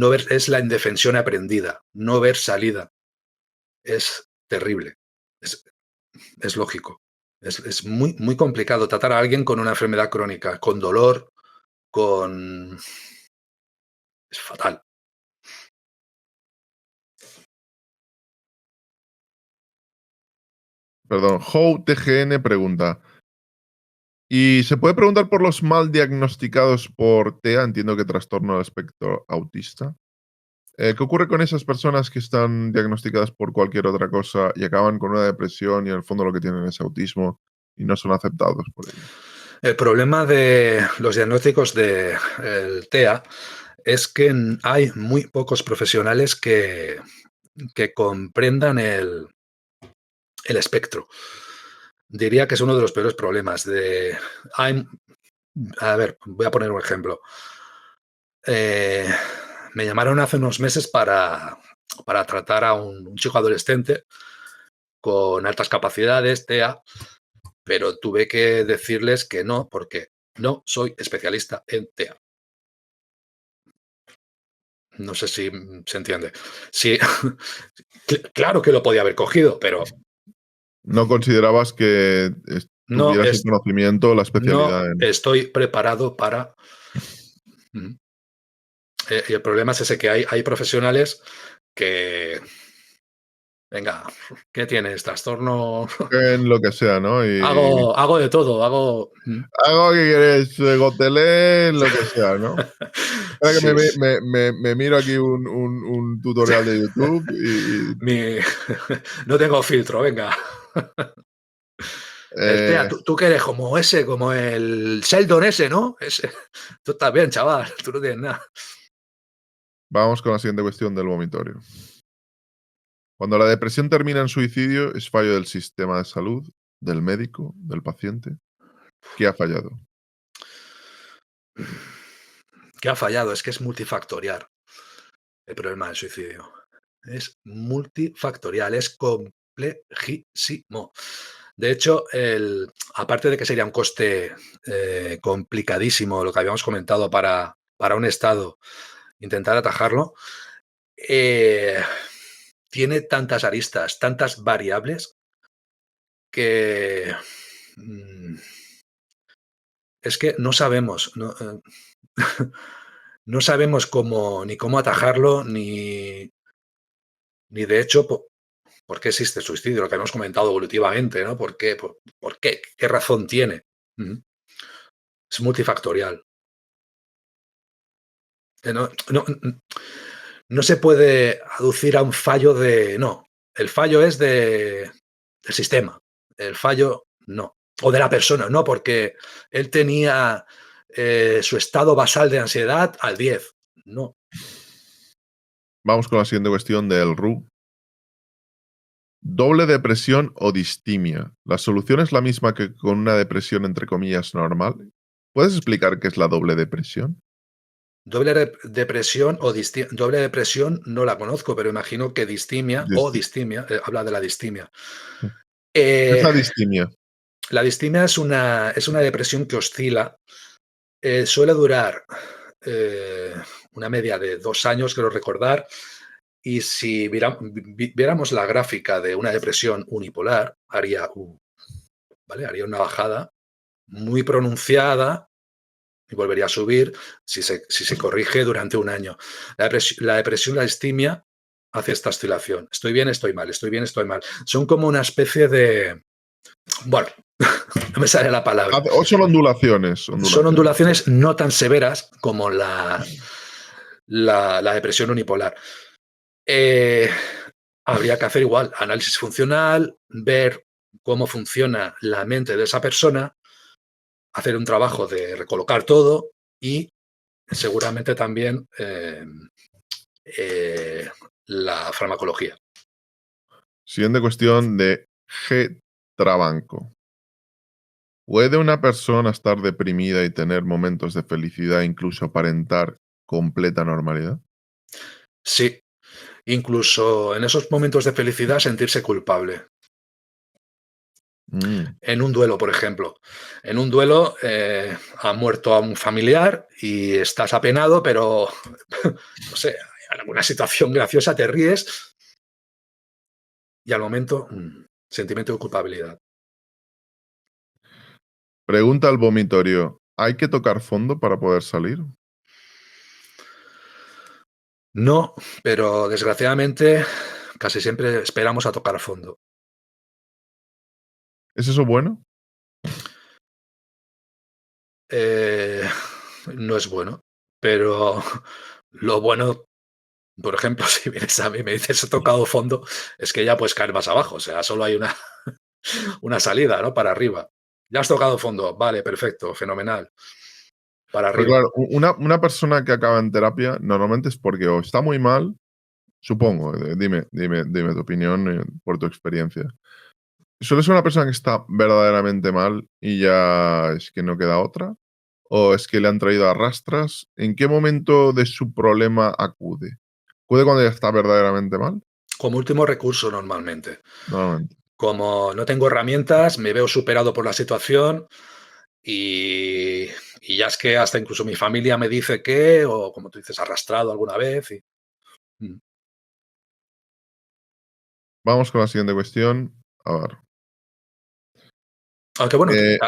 la indefensión aprendida, no ver salida. Es terrible. Es lógico. Es muy, muy complicado tratar a alguien con una enfermedad crónica, con dolor, es fatal. Perdón, How TGN pregunta. ¿Y se puede preguntar por los mal diagnosticados por TEA? Entiendo que trastorno del espectro autista. ¿Qué ocurre con esas personas que están diagnosticadas por cualquier otra cosa y acaban con una depresión y en el fondo lo que tienen es autismo y no son aceptados por ello? El problema de los diagnósticos del TEA es que hay muy pocos profesionales que comprendan el espectro. Diría que es uno de los peores problemas. A ver, voy a poner un ejemplo. Me llamaron hace unos meses para tratar a un chico adolescente con altas capacidades, TEA, pero tuve que decirles que no, porque no soy especialista en TEA. No sé si se entiende. Sí, claro que lo podía haber cogido, pero ¿No considerabas que no, tuvieras el conocimiento, la especialidad no en...? estoy preparado para... Y el problema es ese, que hay profesionales que Venga, ¿qué tienes? ¿Trastorno? En lo que sea, ¿no? Y Hago de todo, hago algo que quieres, gotelé, lo que sea, ¿no? Espera que sí, sí. me miro aquí un tutorial de YouTube y, Mi no tengo filtro, venga. El TEA, eh, tú que eres como ese, como el Sheldon ese, ¿no? Ese. Tú estás bien, chaval, tú no tienes nada. vamos con la siguiente cuestión del vomitorio. Cuando la depresión termina en suicidio, ¿es fallo del sistema de salud, del médico, del paciente? ¿Qué ha fallado? ¿Qué ha fallado? Es que es multifactorial el problema del suicidio. Es multifactorial, es complejísimo. De hecho, aparte de que sería un coste complicadísimo, lo que habíamos comentado para un Estado intentar atajarlo, eh, tiene tantas aristas, tantas variables que mm, es que no sabemos, no, no sabemos ni cómo atajarlo, ni de hecho por qué existe el suicidio, lo que hemos comentado evolutivamente, ¿no? ¿Por qué? ¿Por qué? ¿Qué razón tiene? Ujú. Es multifactorial. No, no se puede aducir a un fallo de. No, el fallo es del sistema. El fallo no. O de la persona, no, porque él tenía su estado basal de ansiedad al 10. No. Vamos con la siguiente cuestión del RU. ¿Doble depresión o distimia? ¿La solución es la misma que con una depresión entre comillas normal? ¿Puedes explicar qué es la doble depresión? Depresión o doble depresión no la conozco, pero imagino que Disti- distimia, habla de la distimia. ¿Qué es Eh, la distimia? la distimia es una depresión que oscila, suele durar una media de 2 años, quiero recordar, y si viéramos la gráfica de una depresión unipolar, ¿vale? Haría una bajada muy pronunciada y volvería a subir si se corrige durante un año. La depresión, la distimia, hace esta oscilación. Estoy bien, estoy mal, estoy bien, estoy mal. Son como una especie de. Bueno, no me sale la palabra. O son ondulaciones. Son Ondulaciones. ondulaciones no tan severas como la depresión unipolar. Eh, Habría que hacer igual, análisis funcional, ver cómo funciona la mente de esa persona, hacer un trabajo de recolocar todo y seguramente también eh, la farmacología. Siguiente cuestión de G. Trabanco. ¿Puede una persona estar deprimida y tener momentos de felicidad, incluso aparentar completa normalidad? Sí, incluso en esos momentos de felicidad sentirse culpable. Mm. En un duelo, por ejemplo. En un duelo ha muerto a un familiar y estás apenado, pero no sé, en alguna situación graciosa te ríes y al momento, sentimiento de culpabilidad. Pregunta al vomitorio. ¿Hay que tocar fondo para poder salir? No, pero desgraciadamente casi siempre esperamos a tocar fondo. ¿Es eso bueno? Eh, no es bueno, pero lo bueno, por ejemplo, si vienes a mí y me dices he tocado fondo, es que ya puedes caer más abajo, o sea, solo hay una salida, ¿no? Para arriba. Ya has tocado fondo, vale, perfecto, fenomenal, para Pero arriba. claro, una persona que acaba en terapia normalmente es porque o está muy mal, supongo, dime tu opinión por tu experiencia. ¿Suele ser una persona que está verdaderamente mal y ya es que no queda otra? ¿O es que le han traído a rastras? ¿En qué momento de su problema acude? ¿Acude cuando ya está verdaderamente mal? Como último recurso normalmente. Normalmente. Como no tengo herramientas, me veo superado por la situación y, y ya es que hasta incluso mi familia me dice que, o como tú dices, arrastrado alguna vez. Mm. Vamos con la siguiente cuestión. A ver. Aunque bueno, Eh,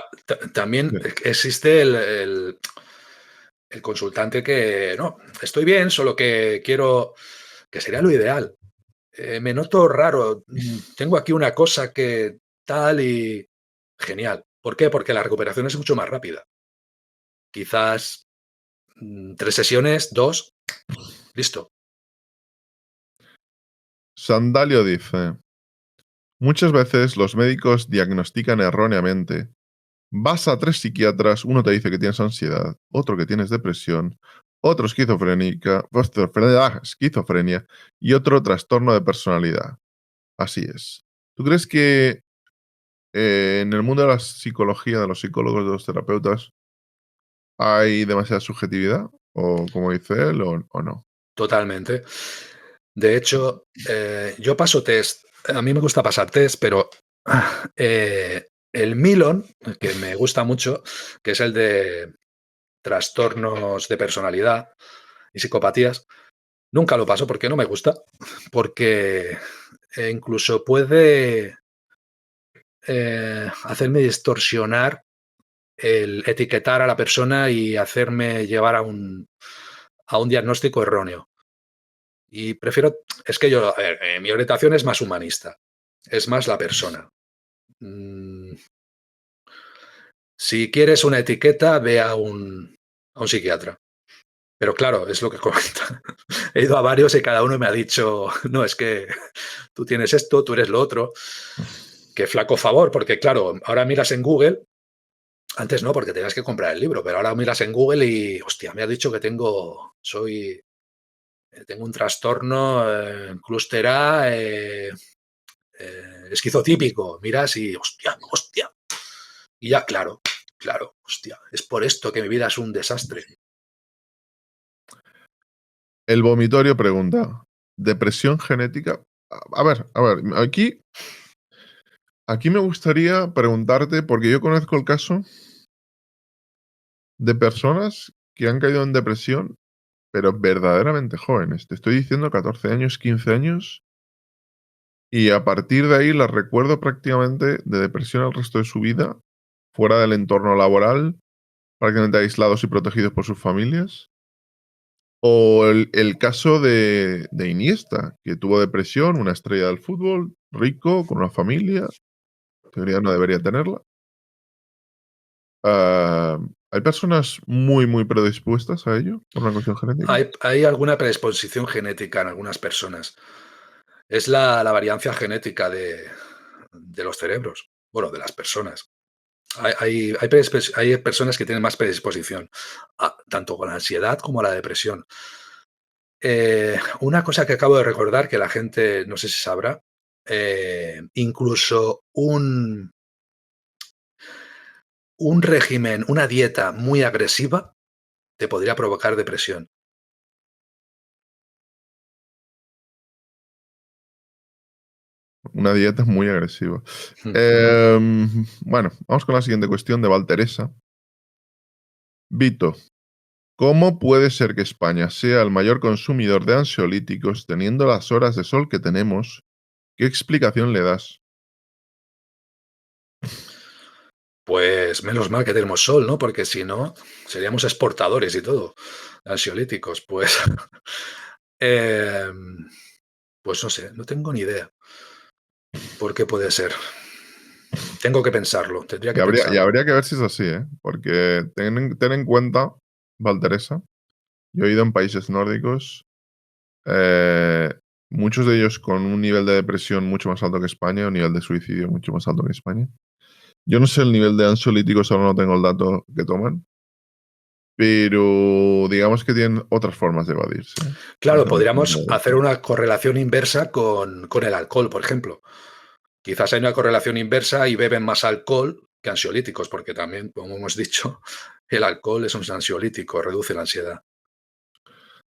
también sí. existe el consultante que, no, estoy bien, solo que quiero, que sería lo ideal, me noto raro, tengo aquí una cosa que tal y genial. ¿Por qué? Porque la recuperación es mucho más rápida. Quizás 3 sesiones, 2, listo. Sandalio dice: muchas veces los médicos diagnostican erróneamente. Vas a 3 psiquiatras, uno te dice que tienes ansiedad, otro que tienes depresión, otro esquizofrenia y otro trastorno de personalidad. Así es. ¿Tú crees que en el mundo de la psicología, de los psicólogos, de los terapeutas, hay demasiada subjetividad? ¿O como dice él, o no? Totalmente. De hecho, yo paso test. A mí me gusta pasar test, pero el Milon, que me gusta mucho, que es el de trastornos de personalidad y psicopatías, nunca lo paso porque no me gusta, porque incluso puede hacerme distorsionar el etiquetar a la persona y hacerme llevar a un diagnóstico erróneo. Y prefiero, es que yo, a ver, mi orientación es más humanista, es más la persona. Mm, si quieres una etiqueta, ve a un psiquiatra. Pero claro, es lo que comenta. He ido a varios y cada uno me ha dicho, no, es que tú tienes esto, tú eres lo otro. Qué flaco favor, porque claro, ahora miras en Google, antes no, porque tenías que comprar el libro, pero ahora miras en Google y, hostia, me ha dicho que tengo un trastorno clúster A, esquizotípico. Miras y, hostia, hostia. Y ya, claro, claro, hostia, es por esto que mi vida es un desastre. El vomitorio pregunta: ¿depresión genética? A ver, aquí me gustaría preguntarte, porque yo conozco el caso de personas que han caído en depresión, pero verdaderamente jóvenes. Te estoy diciendo 14 años, 15 años, y a partir de ahí las recuerdo prácticamente de depresión el resto de su vida, fuera del entorno laboral, prácticamente aislados y protegidos por sus familias. O el caso de Iniesta, que tuvo depresión, una estrella del fútbol, rico, con una familia, en teoría no debería tenerla. Ah, ¿hay personas muy, muy predispuestas a ello por una cuestión genética? Hay alguna predisposición genética en algunas personas. Es la variancia genética de los cerebros, bueno, de las personas. Hay personas que tienen más predisposición, tanto con la ansiedad como a la depresión. Una cosa que acabo de recordar que la gente no sé si sabrá, incluso un régimen, una dieta muy agresiva te podría provocar depresión. Una dieta muy agresiva. Mm. Bueno, vamos con la siguiente cuestión de Valteresa. Vito, ¿cómo puede ser que España sea el mayor consumidor de ansiolíticos teniendo las horas de sol que tenemos? ¿Qué explicación le das? Pues menos mal que tenemos sol, ¿no? Porque si no, seríamos exportadores y todo, de ansiolíticos. Pues, em, pues no sé, no tengo ni idea por qué puede ser. Tengo que pensarlo, tendría Y que habría, pensarlo. habría que ver si es así, ¿eh? Porque ten en cuenta, Valteresa, yo he ido en países nórdicos, eh, muchos de ellos con un nivel de depresión mucho más alto que España, un nivel de suicidio mucho más alto que España. Yo no sé el nivel de ansiolíticos, ahora no tengo el dato que toman, pero digamos que tienen otras formas de evadirse, ¿eh? Claro, Otras formas podríamos de hacer evadirse. una correlación inversa con el alcohol, por ejemplo. Quizás hay una correlación inversa y beben más alcohol que ansiolíticos, porque también, como hemos dicho, el alcohol es un ansiolítico, reduce la ansiedad.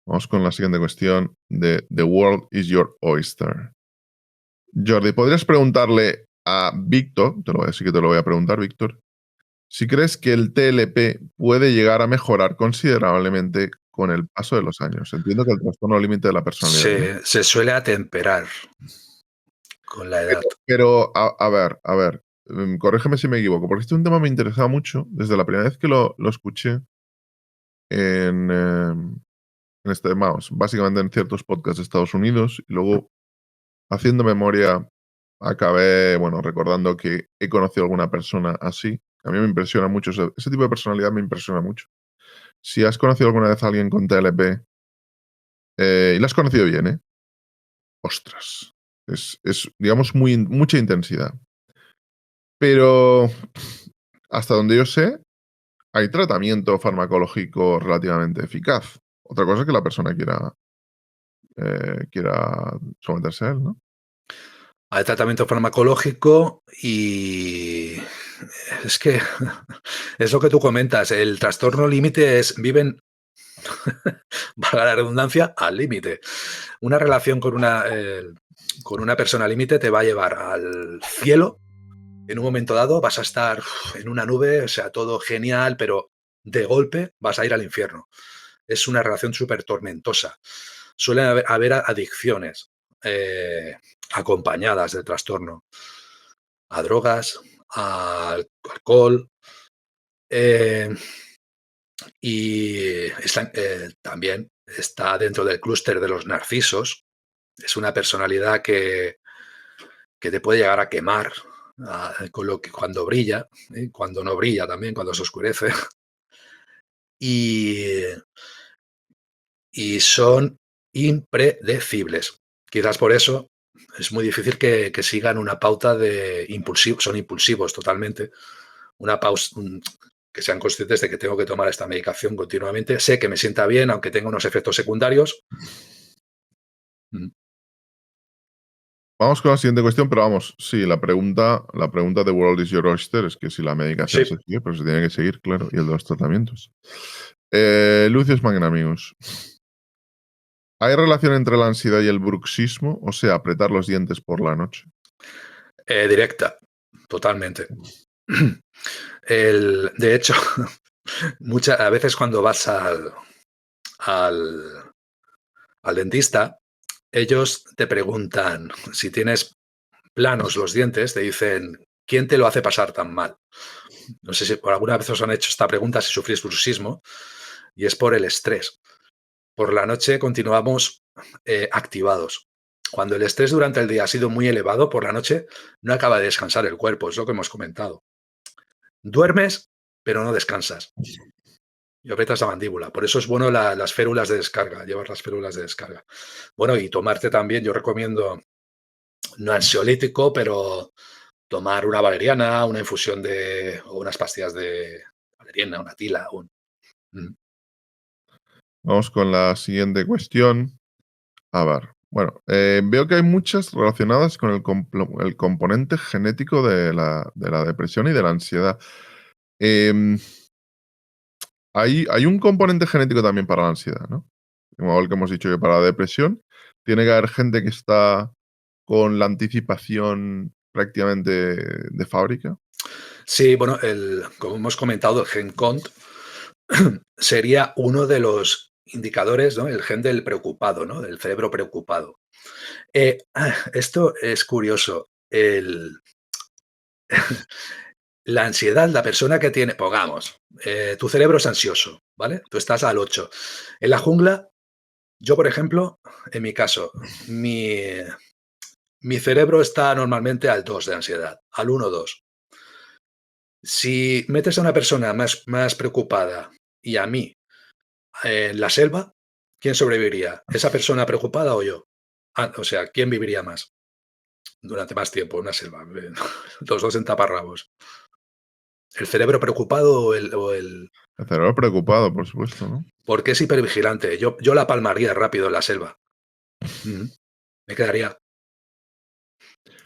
Vamos con la siguiente cuestión de The World is Your Oyster. Jordi, ¿podrías preguntarle a Víctor, sí que te lo voy a preguntar, Víctor, si crees que el TLP puede llegar a mejorar considerablemente con el paso de los años? Entiendo que el trastorno límite de la personalidad, ¿no? Se suele atemperar con la edad. Pero a ver, corrígeme si me equivoco, porque este es un tema que me interesaba mucho desde la primera vez que lo escuché en este, vamos, básicamente en ciertos podcasts de Estados Unidos y luego haciendo memoria, acabé, bueno, recordando que he conocido a alguna persona así. A mí me impresiona mucho, ese tipo de personalidad me impresiona mucho. Si has conocido alguna vez a alguien con TLP, y lo has conocido bien, ¿eh? Ostras, es digamos, mucha intensidad. Pero, hasta donde yo sé, hay tratamiento farmacológico relativamente eficaz. Otra cosa es que la persona quiera someterse a él, ¿no? Hay tratamiento farmacológico y es que es lo que tú comentas, el trastorno límite viven, valga la redundancia, al límite. Una relación con una persona límite te va a llevar al cielo. En un momento dado vas a estar en una nube, o sea, todo genial, pero de golpe vas a ir al infierno. Es una relación súper tormentosa. Suelen haber adicciones acompañadas del trastorno a drogas, al alcohol, eh, y también está dentro del clúster de los narcisos. Es una personalidad que te puede llegar a quemar con lo que cuando brilla, cuando no brilla también, cuando se oscurece. Y, y son impredecibles. Quizás por eso es muy difícil que sigan una pauta de impulsivos, son impulsivos totalmente. Una pausa, que sean conscientes de que tengo que tomar esta medicación continuamente. Sé que me sienta bien, aunque tenga unos efectos secundarios. Mm. Vamos con la siguiente cuestión, pero vamos, sí, la pregunta de World is Your Oyster es que si la medicación Sí. se sigue, pero se tiene que seguir, claro, y el de los tratamientos. Lucius Magnamius. ¿Hay relación entre la ansiedad y el bruxismo? O sea, apretar los dientes por la noche. Directa, totalmente. De hecho, a veces cuando vas al, al dentista, ellos te preguntan si tienes planos los dientes, te dicen, ¿quién te lo hace pasar tan mal? No sé si por alguna vez os han hecho esta pregunta si sufrís bruxismo, y es por el estrés. Por la noche continuamos activados. Cuando el estrés durante el día ha sido muy elevado, por la noche no acaba de descansar el cuerpo, es lo que hemos comentado. Duermes, pero no descansas. Y aprietas la mandíbula. Por eso es bueno las férulas de descarga, llevar las férulas de descarga. Bueno, y tomarte también, yo recomiendo, no ansiolítico, pero tomar una valeriana, una infusión o unas pastillas de valeriana, una tila. Vamos con la siguiente cuestión. A ver, bueno, veo que hay muchas relacionadas con el componente genético de la depresión y de la ansiedad. Em, hay un componente genético también para la ansiedad, ¿no? Igual que hemos dicho que para la depresión, tiene que haber gente que está con la anticipación prácticamente de fábrica. Sí, bueno, como hemos comentado, el gen CONT sería uno de los indicadores, ¿no? El gen del preocupado, ¿no? Del cerebro preocupado. Esto es curioso. La ansiedad, la persona que tiene, pongamos, tu cerebro es ansioso, ¿vale? Tú estás al 8. En la jungla, yo, por ejemplo, en mi caso, mi cerebro está normalmente al 2 de ansiedad, al 1 2. Si metes a una persona más preocupada y a mí en la selva, ¿quién sobreviviría? ¿Esa persona preocupada o yo? O sea, ¿quién viviría más durante más tiempo en una selva? Los dos en taparrabos. ¿El cerebro preocupado o el...? El cerebro preocupado, por supuesto, ¿no? Porque es hipervigilante. Yo la palmaría rápido en la selva. Me quedaría.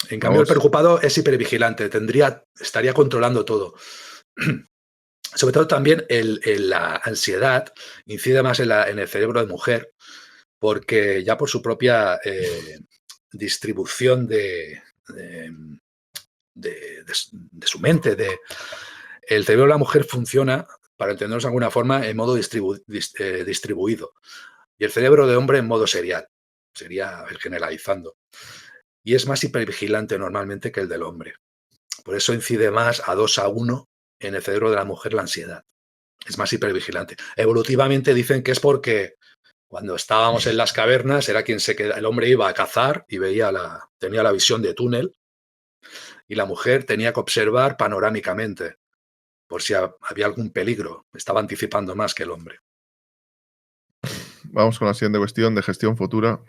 En cambio, el Vamos, preocupado es hipervigilante. Estaría controlando todo. Sobre todo también la ansiedad incide más en el cerebro de mujer, porque ya por su propia distribución de su mente, el cerebro de la mujer funciona, para entendernos de alguna forma, en modo distribuido. Y el cerebro de hombre en modo serial. Sería el generalizando. Y es más hipervigilante normalmente que el del hombre. Por eso incide más a 2 a 1 en el cerebro de la mujer la ansiedad. Es más hipervigilante. Evolutivamente dicen que es porque Cuando estábamos en las cavernas era quien el hombre iba a cazar y tenía la visión de túnel, y la mujer tenía que observar panorámicamente por si había algún peligro. Estaba anticipando más que el hombre. Vamos con la siguiente cuestión de gestión futura.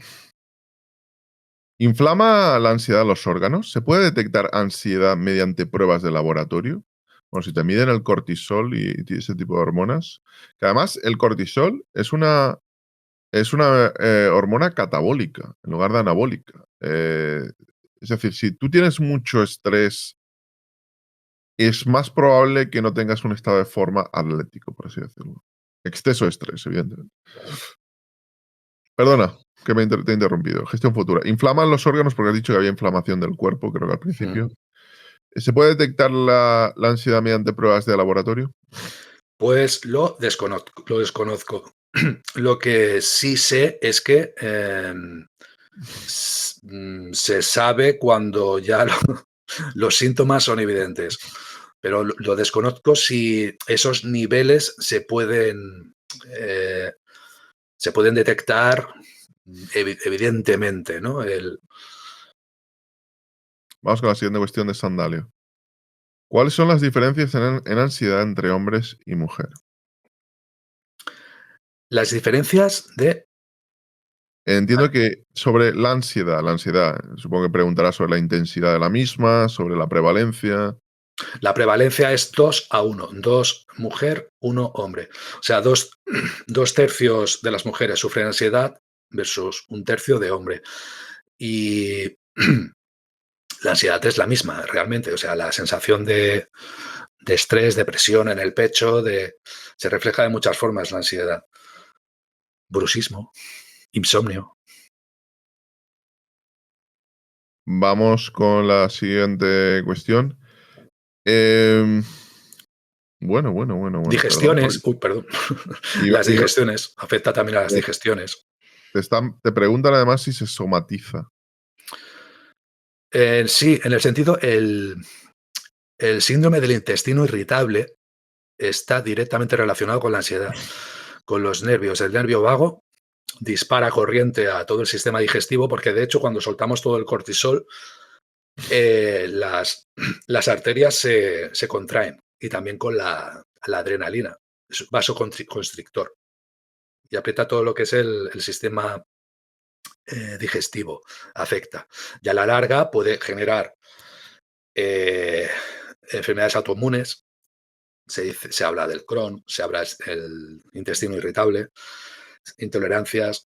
¿Inflama la ansiedad los órganos? ¿Se puede detectar ansiedad mediante pruebas de laboratorio? Bueno, si te miden el cortisol y ese tipo de hormonas, que además el cortisol es una hormona catabólica en lugar de anabólica. Es decir, si tú tienes mucho estrés, es más probable que no tengas un estado de forma atlético, por así decirlo. Exceso de estrés, evidentemente. Perdona, que te he interrumpido. Gestión futura. ¿Inflaman los órganos? Porque has dicho que había inflamación del cuerpo, creo que al principio. ¿Se puede detectar la ansiedad mediante pruebas de laboratorio? Pues lo desconozco. Lo que sí sé es que se sabe cuando ya los síntomas son evidentes, pero lo desconozco si esos niveles eh, se pueden detectar evidentemente, ¿no? Vamos con la siguiente cuestión de Sandalio. ¿Cuáles son las diferencias en ansiedad entre hombres y mujer? Las diferencias de Entiendo que sobre la ansiedad, supongo que preguntará sobre la intensidad de la misma, sobre la prevalencia. la prevalencia es 2-1, 2 mujer, 1 hombre. O sea, dos tercios de las mujeres sufren ansiedad versus un tercio de hombre. Y la ansiedad es la misma, realmente. O sea, la sensación de estrés, de presión en el pecho, se refleja de muchas formas la ansiedad. Bruxismo, insomnio. Vamos con la siguiente cuestión. Em, bueno, perdón. Digestiones, perdón. Iba- Las iba- digestiones, afecta también a las eh, digestiones. te preguntan además si se somatiza. Sí, en el sentido, el síndrome del intestino irritable está directamente relacionado con la ansiedad, con los nervios. El nervio vago dispara corriente a todo el sistema digestivo porque, de hecho, cuando soltamos todo el cortisol, las arterias se contraen, y también con la adrenalina. Es vasoconstrictor y aprieta todo lo que es el sistema digestivo, afecta. Y a la larga puede generar eh, enfermedades autoinmunes. Se habla del Crohn, se habla del intestino irritable, intolerancias,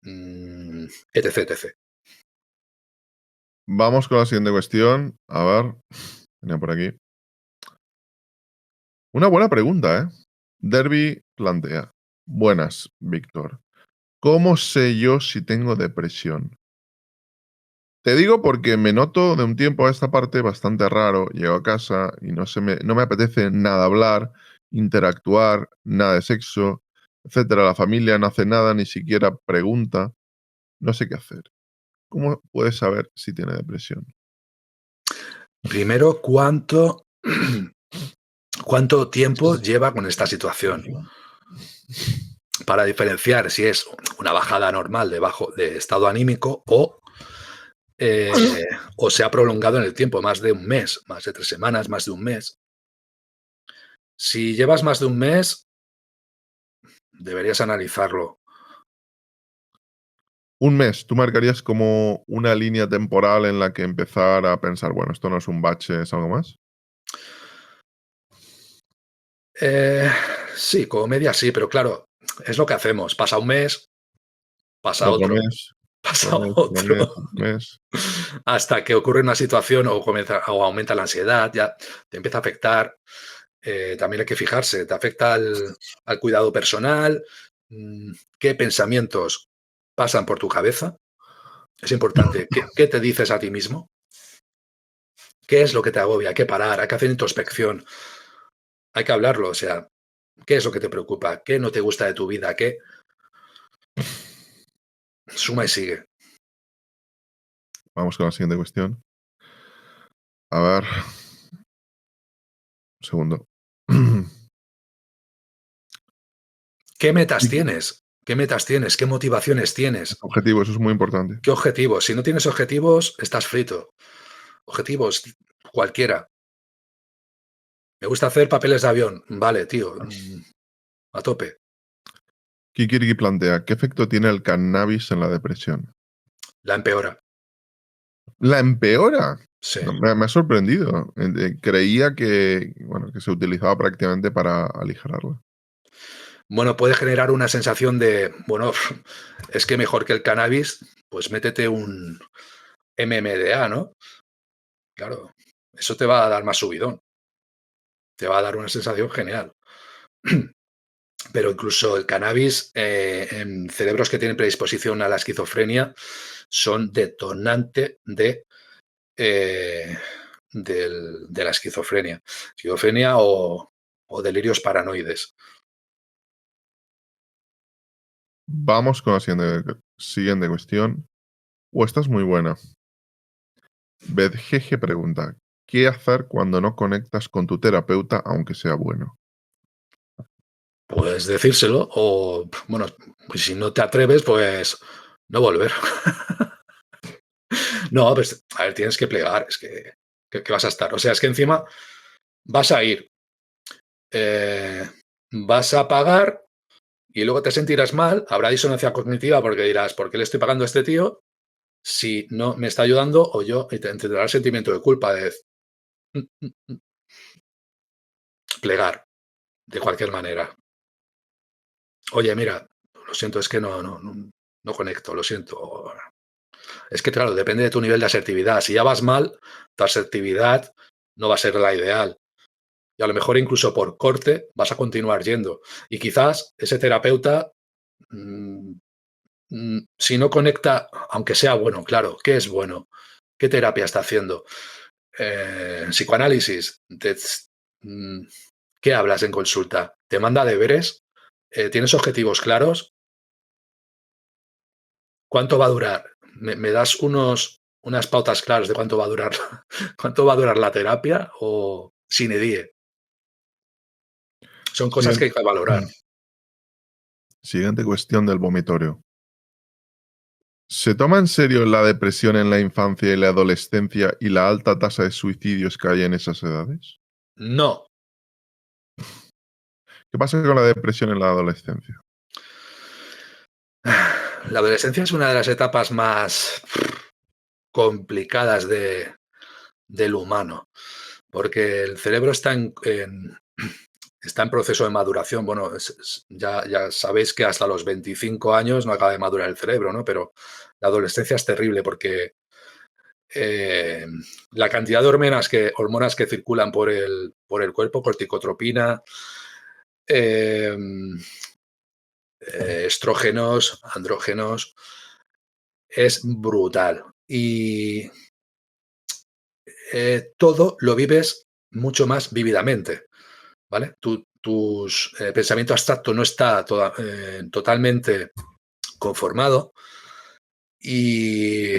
etc, etc. Vamos con la siguiente cuestión. A ver, tenía por aquí. Una buena pregunta, ¿eh? Derby plantea. Buenas, Víctor. ¿Cómo sé yo si tengo depresión? Te digo porque me noto de un tiempo a esta parte bastante raro. Llego a casa y no me apetece nada hablar, interactuar, nada de sexo, etcétera. La familia no hace nada, ni siquiera pregunta. No sé qué hacer. ¿Cómo puedes saber si tiene depresión? Primero, ¿cuánto tiempo lleva con esta situación? Para diferenciar si es una bajada normal de estado anímico o se ha prolongado en el tiempo, más de un mes, más de 3 semanas, más de un mes. Si llevas más de un mes, deberías analizarlo. Un mes, tú marcarías como una línea temporal en la que empezar a pensar, bueno, esto no es un bache, es algo más. Eh, sí, como media sí, pero claro, es lo que hacemos. Pasa un mes, pasa Otro otro, mes, pasa otro, otro mes. hasta que ocurre una situación o aumenta la ansiedad, ya te empieza a afectar. También hay que fijarse, te afecta al cuidado personal. ¿Qué pensamientos pasan por tu cabeza? Es importante. ¿Qué te dices a ti mismo? ¿Qué es lo que te agobia? Hay que parar, hay que hacer introspección, hay que hablarlo. O sea, ¿qué es lo que te preocupa? ¿Qué no te gusta de tu vida? ¿Qué? Suma y sigue. Vamos con la siguiente cuestión. A ver, un segundo. ¿Qué metas tienes? ¿Qué metas tienes? ¿Qué motivaciones tienes? Objetivo, eso es muy importante. ¿Qué objetivos? Si no tienes objetivos, estás frito. Objetivos, cualquiera. Me gusta hacer papeles de avión. Vale, tío, a tope. Kikiriki plantea, ¿qué efecto tiene el cannabis en la depresión? La empeora. ¿La empeora? Sí. No, me ha sorprendido. Creía que, bueno, que se utilizaba prácticamente para aligerarla. Bueno, puede generar una sensación de, bueno, es que mejor que el cannabis, pues métete un MMDA, ¿no? Claro, eso te va a dar más subidón. Te va a dar una sensación genial. Pero incluso el cannabis en cerebros que tienen predisposición a la esquizofrenia son detonante de la esquizofrenia. Esquizofrenia o delirios paranoides. Vamos con la siguiente cuestión. Esta es muy buena. Bedjeje pregunta, ¿qué hacer cuando no conectas con tu terapeuta aunque sea bueno? Puedes decírselo o, bueno, pues si no te atreves, pues no volver. No, pues, a ver, tienes que plegar, es que vas a estar. O sea, es que encima vas a ir, eh, vas a pagar y luego te sentirás mal, habrá disonancia cognitiva porque dirás, ¿por qué le estoy pagando a este tío si no me está ayudando? O yo, y te entenderá el sentimiento de culpa de "Mm, mm, mm", plegar de cualquier manera. Oye, mira, lo siento, es que no conecto, lo siento. Es que, claro, depende de tu nivel de asertividad. Si ya vas mal, tu asertividad no va a ser la ideal. Y a lo mejor incluso por corte vas a continuar yendo. Y quizás ese terapeuta, mm, si no conecta, aunque sea bueno, claro, ¿qué es bueno? ¿Qué terapia está haciendo? Psicoanálisis. Mm, ¿Qué hablas en consulta? ¿Te manda deberes? ¿Tienes objetivos claros? ¿Cuánto va a durar? ¿Me das unas pautas claras de cuánto va a durar, cuánto va a durar la terapia o sine die? Son cosas que Siguiente, hay que valorar. siguiente cuestión del vomitorio. ¿Se toma en serio la depresión en la infancia y la adolescencia y la alta tasa de suicidios que hay en esas edades? No, ¿Qué pasa con la depresión en la adolescencia? la adolescencia es una de las etapas más complicadas del humano, porque el cerebro está en proceso de maduración. Bueno, ya sabéis que hasta los 25 años no acaba de madurar el cerebro, ¿no? Pero la adolescencia es terrible porque eh, la cantidad de hormonas que circulan por el cuerpo, corticotropina, eh, estrógenos, andrógenos, es brutal. Y todo lo vives mucho más vívidamente, ¿vale? Tus pensamiento abstracto no está totalmente conformado y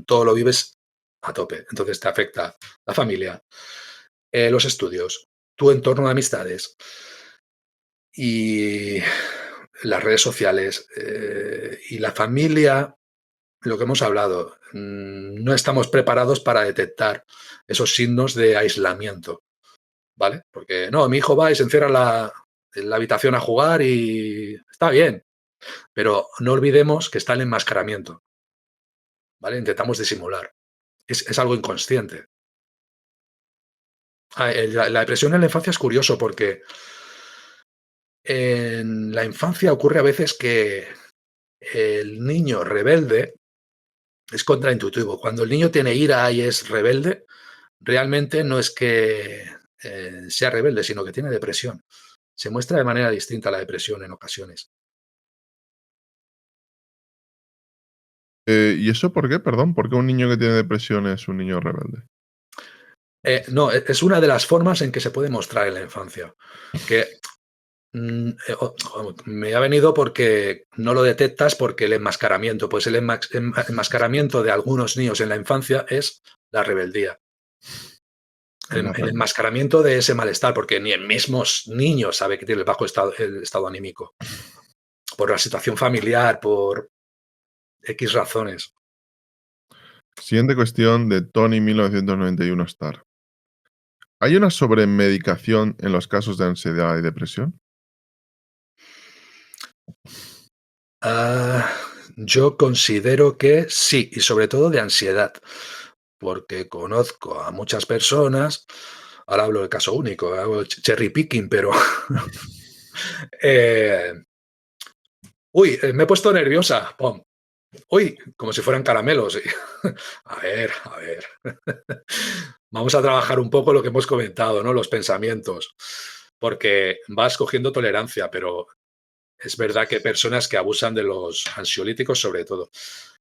todo lo vives a tope. Entonces te afecta la familia, los estudios, tu entorno de amistades y las redes sociales y la familia, lo que hemos hablado. No estamos preparados para detectar esos signos de aislamiento, ¿vale? Porque no, mi hijo va y se encierra en la habitación a jugar y está bien, pero no olvidemos que está el enmascaramiento, ¿vale? Intentamos disimular. Es algo inconsciente. La depresión en la infancia es curioso porque en la infancia ocurre a veces que el niño rebelde es contraintuitivo. Cuando el niño tiene ira y es rebelde, realmente no es que sea rebelde, sino que tiene depresión. Se muestra de manera distinta la depresión en ocasiones. ¿Y eso por qué? Perdón, ¿por qué un niño que tiene depresión es un niño rebelde? No, es una de las formas en que se puede mostrar en la infancia. Que me ha venido porque no lo detectas porque el enmascaramiento, pues el enmascaramiento de algunos niños en la infancia es la rebeldía. La El rebelde. enmascaramiento de ese malestar, porque ni el mismo niño sabe que tiene el bajo el estado anímico. por la situación familiar, por X razones. Siguiente cuestión de Tony 1991 Star. ¿Hay una sobremedicación en los casos de ansiedad y depresión? Ah, yo considero que sí, y sobre todo de ansiedad, porque conozco a muchas personas, ahora hablo del caso único, hago cherry picking, pero eh, uy, me he puesto nerviosa, pum. Uy, como si fueran caramelos. A ver. Vamos a trabajar un poco lo que hemos comentado, ¿no? Los pensamientos, porque vas cogiendo tolerancia, pero es verdad que hay personas que abusan de los ansiolíticos sobre todo.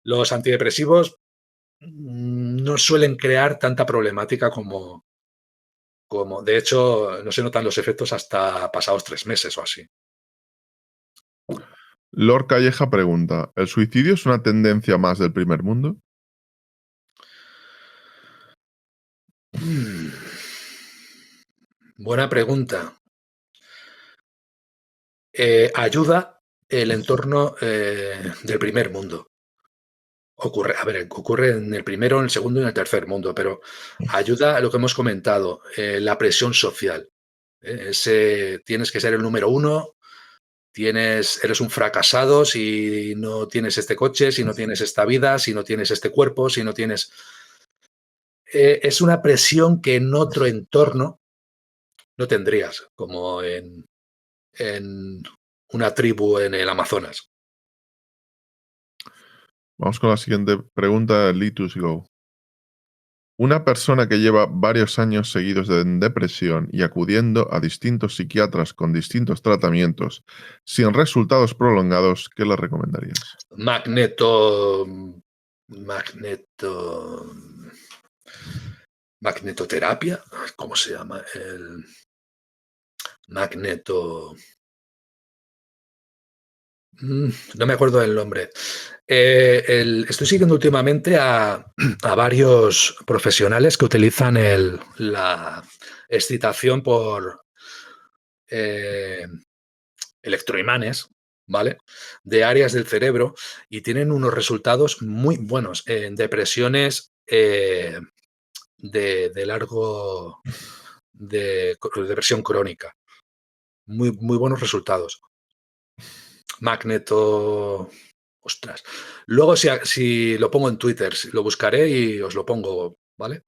Los antidepresivos no suelen crear tanta problemática como de hecho, no se notan los efectos hasta pasados 3 meses o así. Lord Calleja pregunta, ¿el suicidio es una tendencia más del primer mundo? Mm, buena pregunta. Ayuda el entorno, del primer mundo. Ocurre en el primero, en el segundo y en el tercer mundo, pero ayuda a lo que hemos comentado, la presión social, ese tienes que ser el número uno, eres un fracasado si no tienes este coche, si no tienes esta vida, si no tienes este cuerpo, si no tienes es una presión que en otro entorno no tendrías, como en una tribu en el Amazonas. Vamos con la siguiente pregunta, Litus Go. Una persona que lleva varios años seguidos de depresión y acudiendo a distintos psiquiatras con distintos tratamientos sin resultados prolongados, ¿qué le recomendarías? Magneto magneto magnetoterapia, ¿cómo se llama? El magneto no me acuerdo del nombre. Estoy siguiendo últimamente a varios profesionales que utilizan la excitación por eh, electroimanes, ¿vale? De áreas del cerebro y tienen unos resultados muy buenos en depresiones de largo, de depresión crónica. Muy, muy buenos resultados. Magneto. Ostras. Luego, si lo pongo en Twitter, lo buscaré y os lo pongo, ¿vale?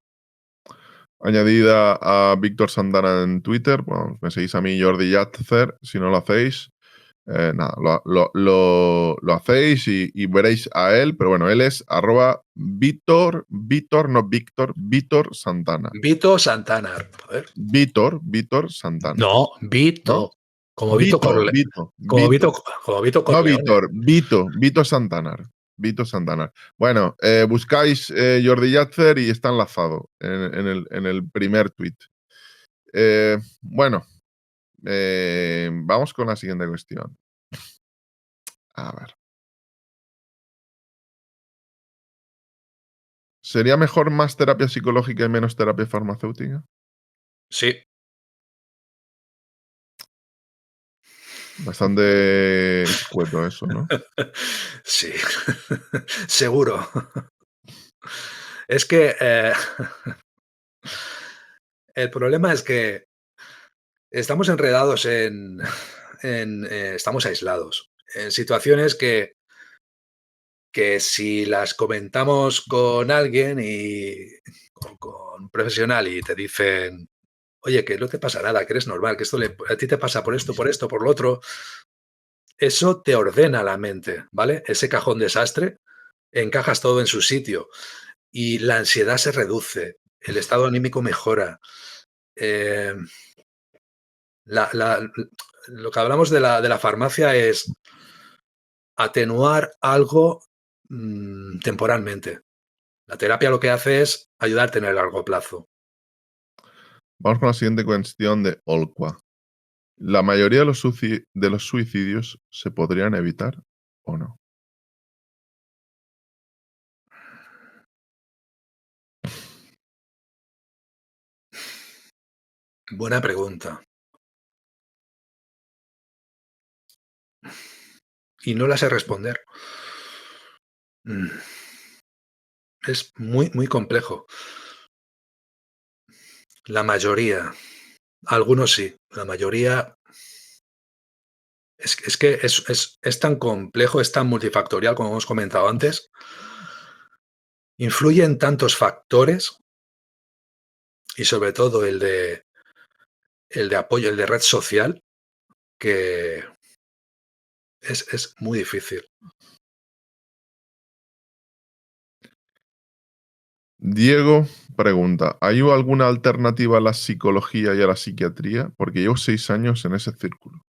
Añadida a Víctor Santana en Twitter, bueno, me seguís a mí, Jordi Yatzer, si no lo hacéis, nada, lo hacéis y veréis a él, pero bueno, él es @Víctor, no Víctor, Víctor Santana. Vito Santana. Joder. Víctor Santana, No, ¿no? Vito. Como Vito Vito, Corle Vito, como Vito Vito. como Vito No Corleone. Víctor, Vito Santanar. Vito Santanar. Bueno, buscáis Jordi Yatzer y está enlazado en el primer tweet. Bueno, vamos con la siguiente cuestión. A ver. ¿Sería mejor más terapia psicológica y menos terapia farmacéutica? Sí. Bastante escueto eso, ¿no? Sí. Seguro. Es que, el problema es que estamos enredados estamos aislados, en situaciones que si las comentamos con alguien con un profesional y te dicen: "Oye, que no te pasa nada, que eres normal, que esto a ti te pasa por esto, por lo otro", eso te ordena la mente, ¿vale? Ese cajón desastre, encajas todo en su sitio y la ansiedad se reduce, el estado anímico mejora. Em, la la lo que hablamos de la farmacia es atenuar algo, temporalmente. La terapia lo que hace es ayudarte en el largo plazo. Vamos con la siguiente cuestión de Olqua. ¿La mayoría de los suicidios se podrían evitar o no? Buena pregunta. y no las sé responder. Es muy, muy complejo. La mayoría, algunos sí, la mayoría es que es tan complejo, es tan multifactorial, como hemos comentado antes, influyen tantos factores y sobre todo el de apoyo, el de red social, que es muy difícil. Diego pregunta, ¿hay alguna alternativa a la psicología y a la psiquiatría? Porque llevo 6 años en ese círculo.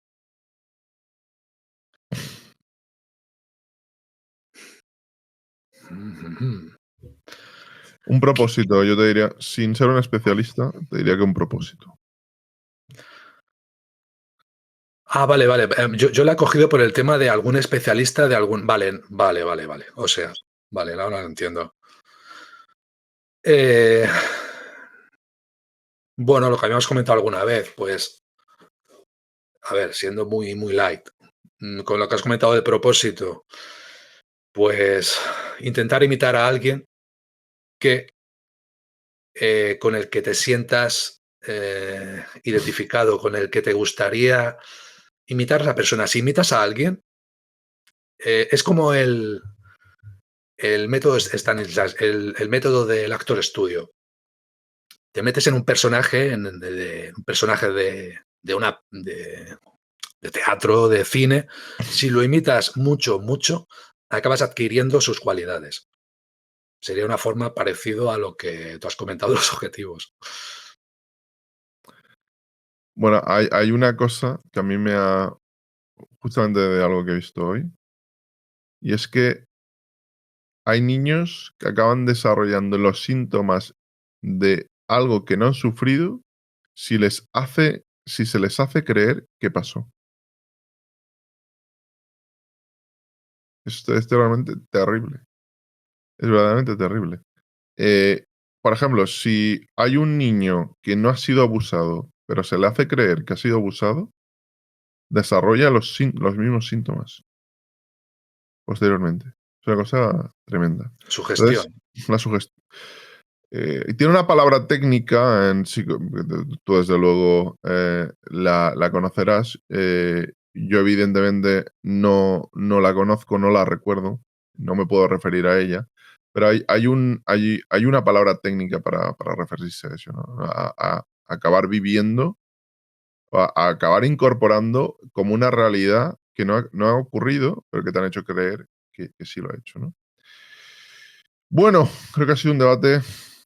Ujú. Un propósito, yo te diría, sin ser un especialista, te diría que un propósito. Ah, vale, vale. Yo la he cogido por el tema de algún especialista de algún. Vale, vale, vale, vale. O sea, vale, ahora lo entiendo. Eh, bueno, lo que habíamos comentado alguna vez, pues, a ver, siendo muy, muy light, con lo que has comentado de propósito, pues intentar imitar a alguien que con el que te sientas identificado, con el que te gustaría imitar a esa persona. Si imitas a alguien, es como el método Stanislas, el método del actor estudio. Te metes en un personaje, un personaje de teatro, de cine. Si lo imitas mucho, mucho, acabas adquiriendo sus cualidades. Sería una forma parecido a lo que tú has comentado, los objetivos. Bueno, hay una cosa que a mí me ha, justamente de algo que he visto hoy, y es que hay niños que acaban desarrollando los síntomas de algo que no han sufrido si se les hace creer que pasó. Esto es realmente terrible. Es verdaderamente terrible. Eh, por ejemplo, si hay un niño que no ha sido abusado, pero se le hace creer que ha sido abusado, desarrolla los mismos síntomas posteriormente. Es una cosa tremenda. Entonces, Sugestión. la sugestión. Y tiene una palabra técnica, tú desde luego la conocerás. Yo evidentemente no la conozco, no la recuerdo, no me puedo referir a ella, pero hay una palabra técnica para referirse a eso, ¿no? A acabar viviendo, a acabar incorporando como una realidad que no ha ocurrido, pero que te han hecho creer que sí lo ha hecho, ¿no? Bueno, creo que ha sido un debate,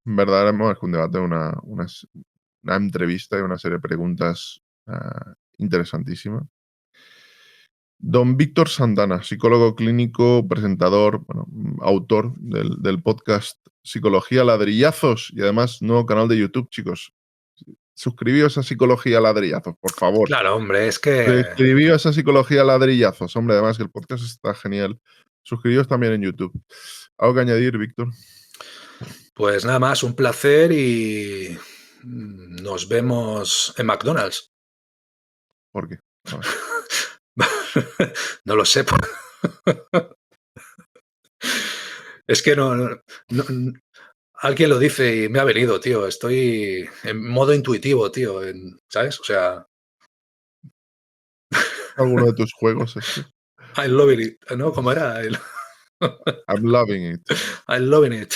verdaderamente un debate, una entrevista y una serie de preguntas interesantísima. Don Víctor Santana, psicólogo clínico, presentador, bueno, autor del podcast Psicología Ladrillazos y además nuevo canal de YouTube, chicos. Suscribíos a Psicología Ladrillazos, por favor. Claro, hombre, es que. Suscribíos a Psicología Ladrillazos, hombre, además que el podcast está genial. Suscribíos también en YouTube. ¿Algo que añadir, Víctor? Pues nada más, un placer y nos vemos en McDonald's. ¿Por qué? A ver. No lo sé. Es que alguien lo dice y me ha venido, tío. Estoy en modo intuitivo, tío. ¿Sabes? O sea, ¿Alguno de tus juegos estos? I love it. ¿No? ¿Cómo era? I'm loving it. I loving it.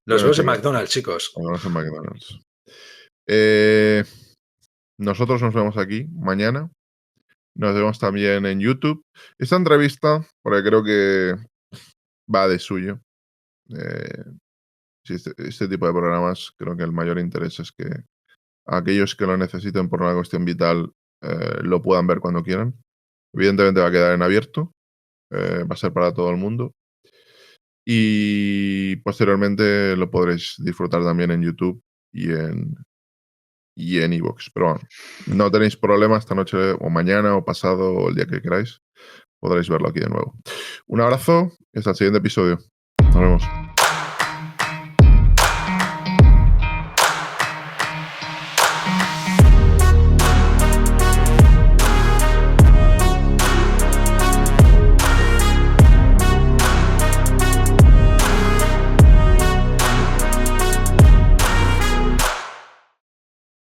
Nos Bueno, vemos en chicos, McDonald's, chicos. nos vemos en McDonald's. Eh, nosotros nos vemos aquí mañana. Nos vemos también en YouTube. Esta entrevista, porque creo que va de suyo. Si este tipo de programas, creo que el mayor interés es que aquellos que lo necesiten por una cuestión vital lo puedan ver cuando quieran. Evidentemente va a quedar en abierto. Va a ser para todo el mundo. Y posteriormente lo podréis disfrutar también en YouTube y en iVoox. Pero bueno, no tenéis problema esta noche o mañana o pasado o el día que queráis. Podréis verlo aquí de nuevo. Un abrazo y hasta el siguiente episodio. Nos vemos.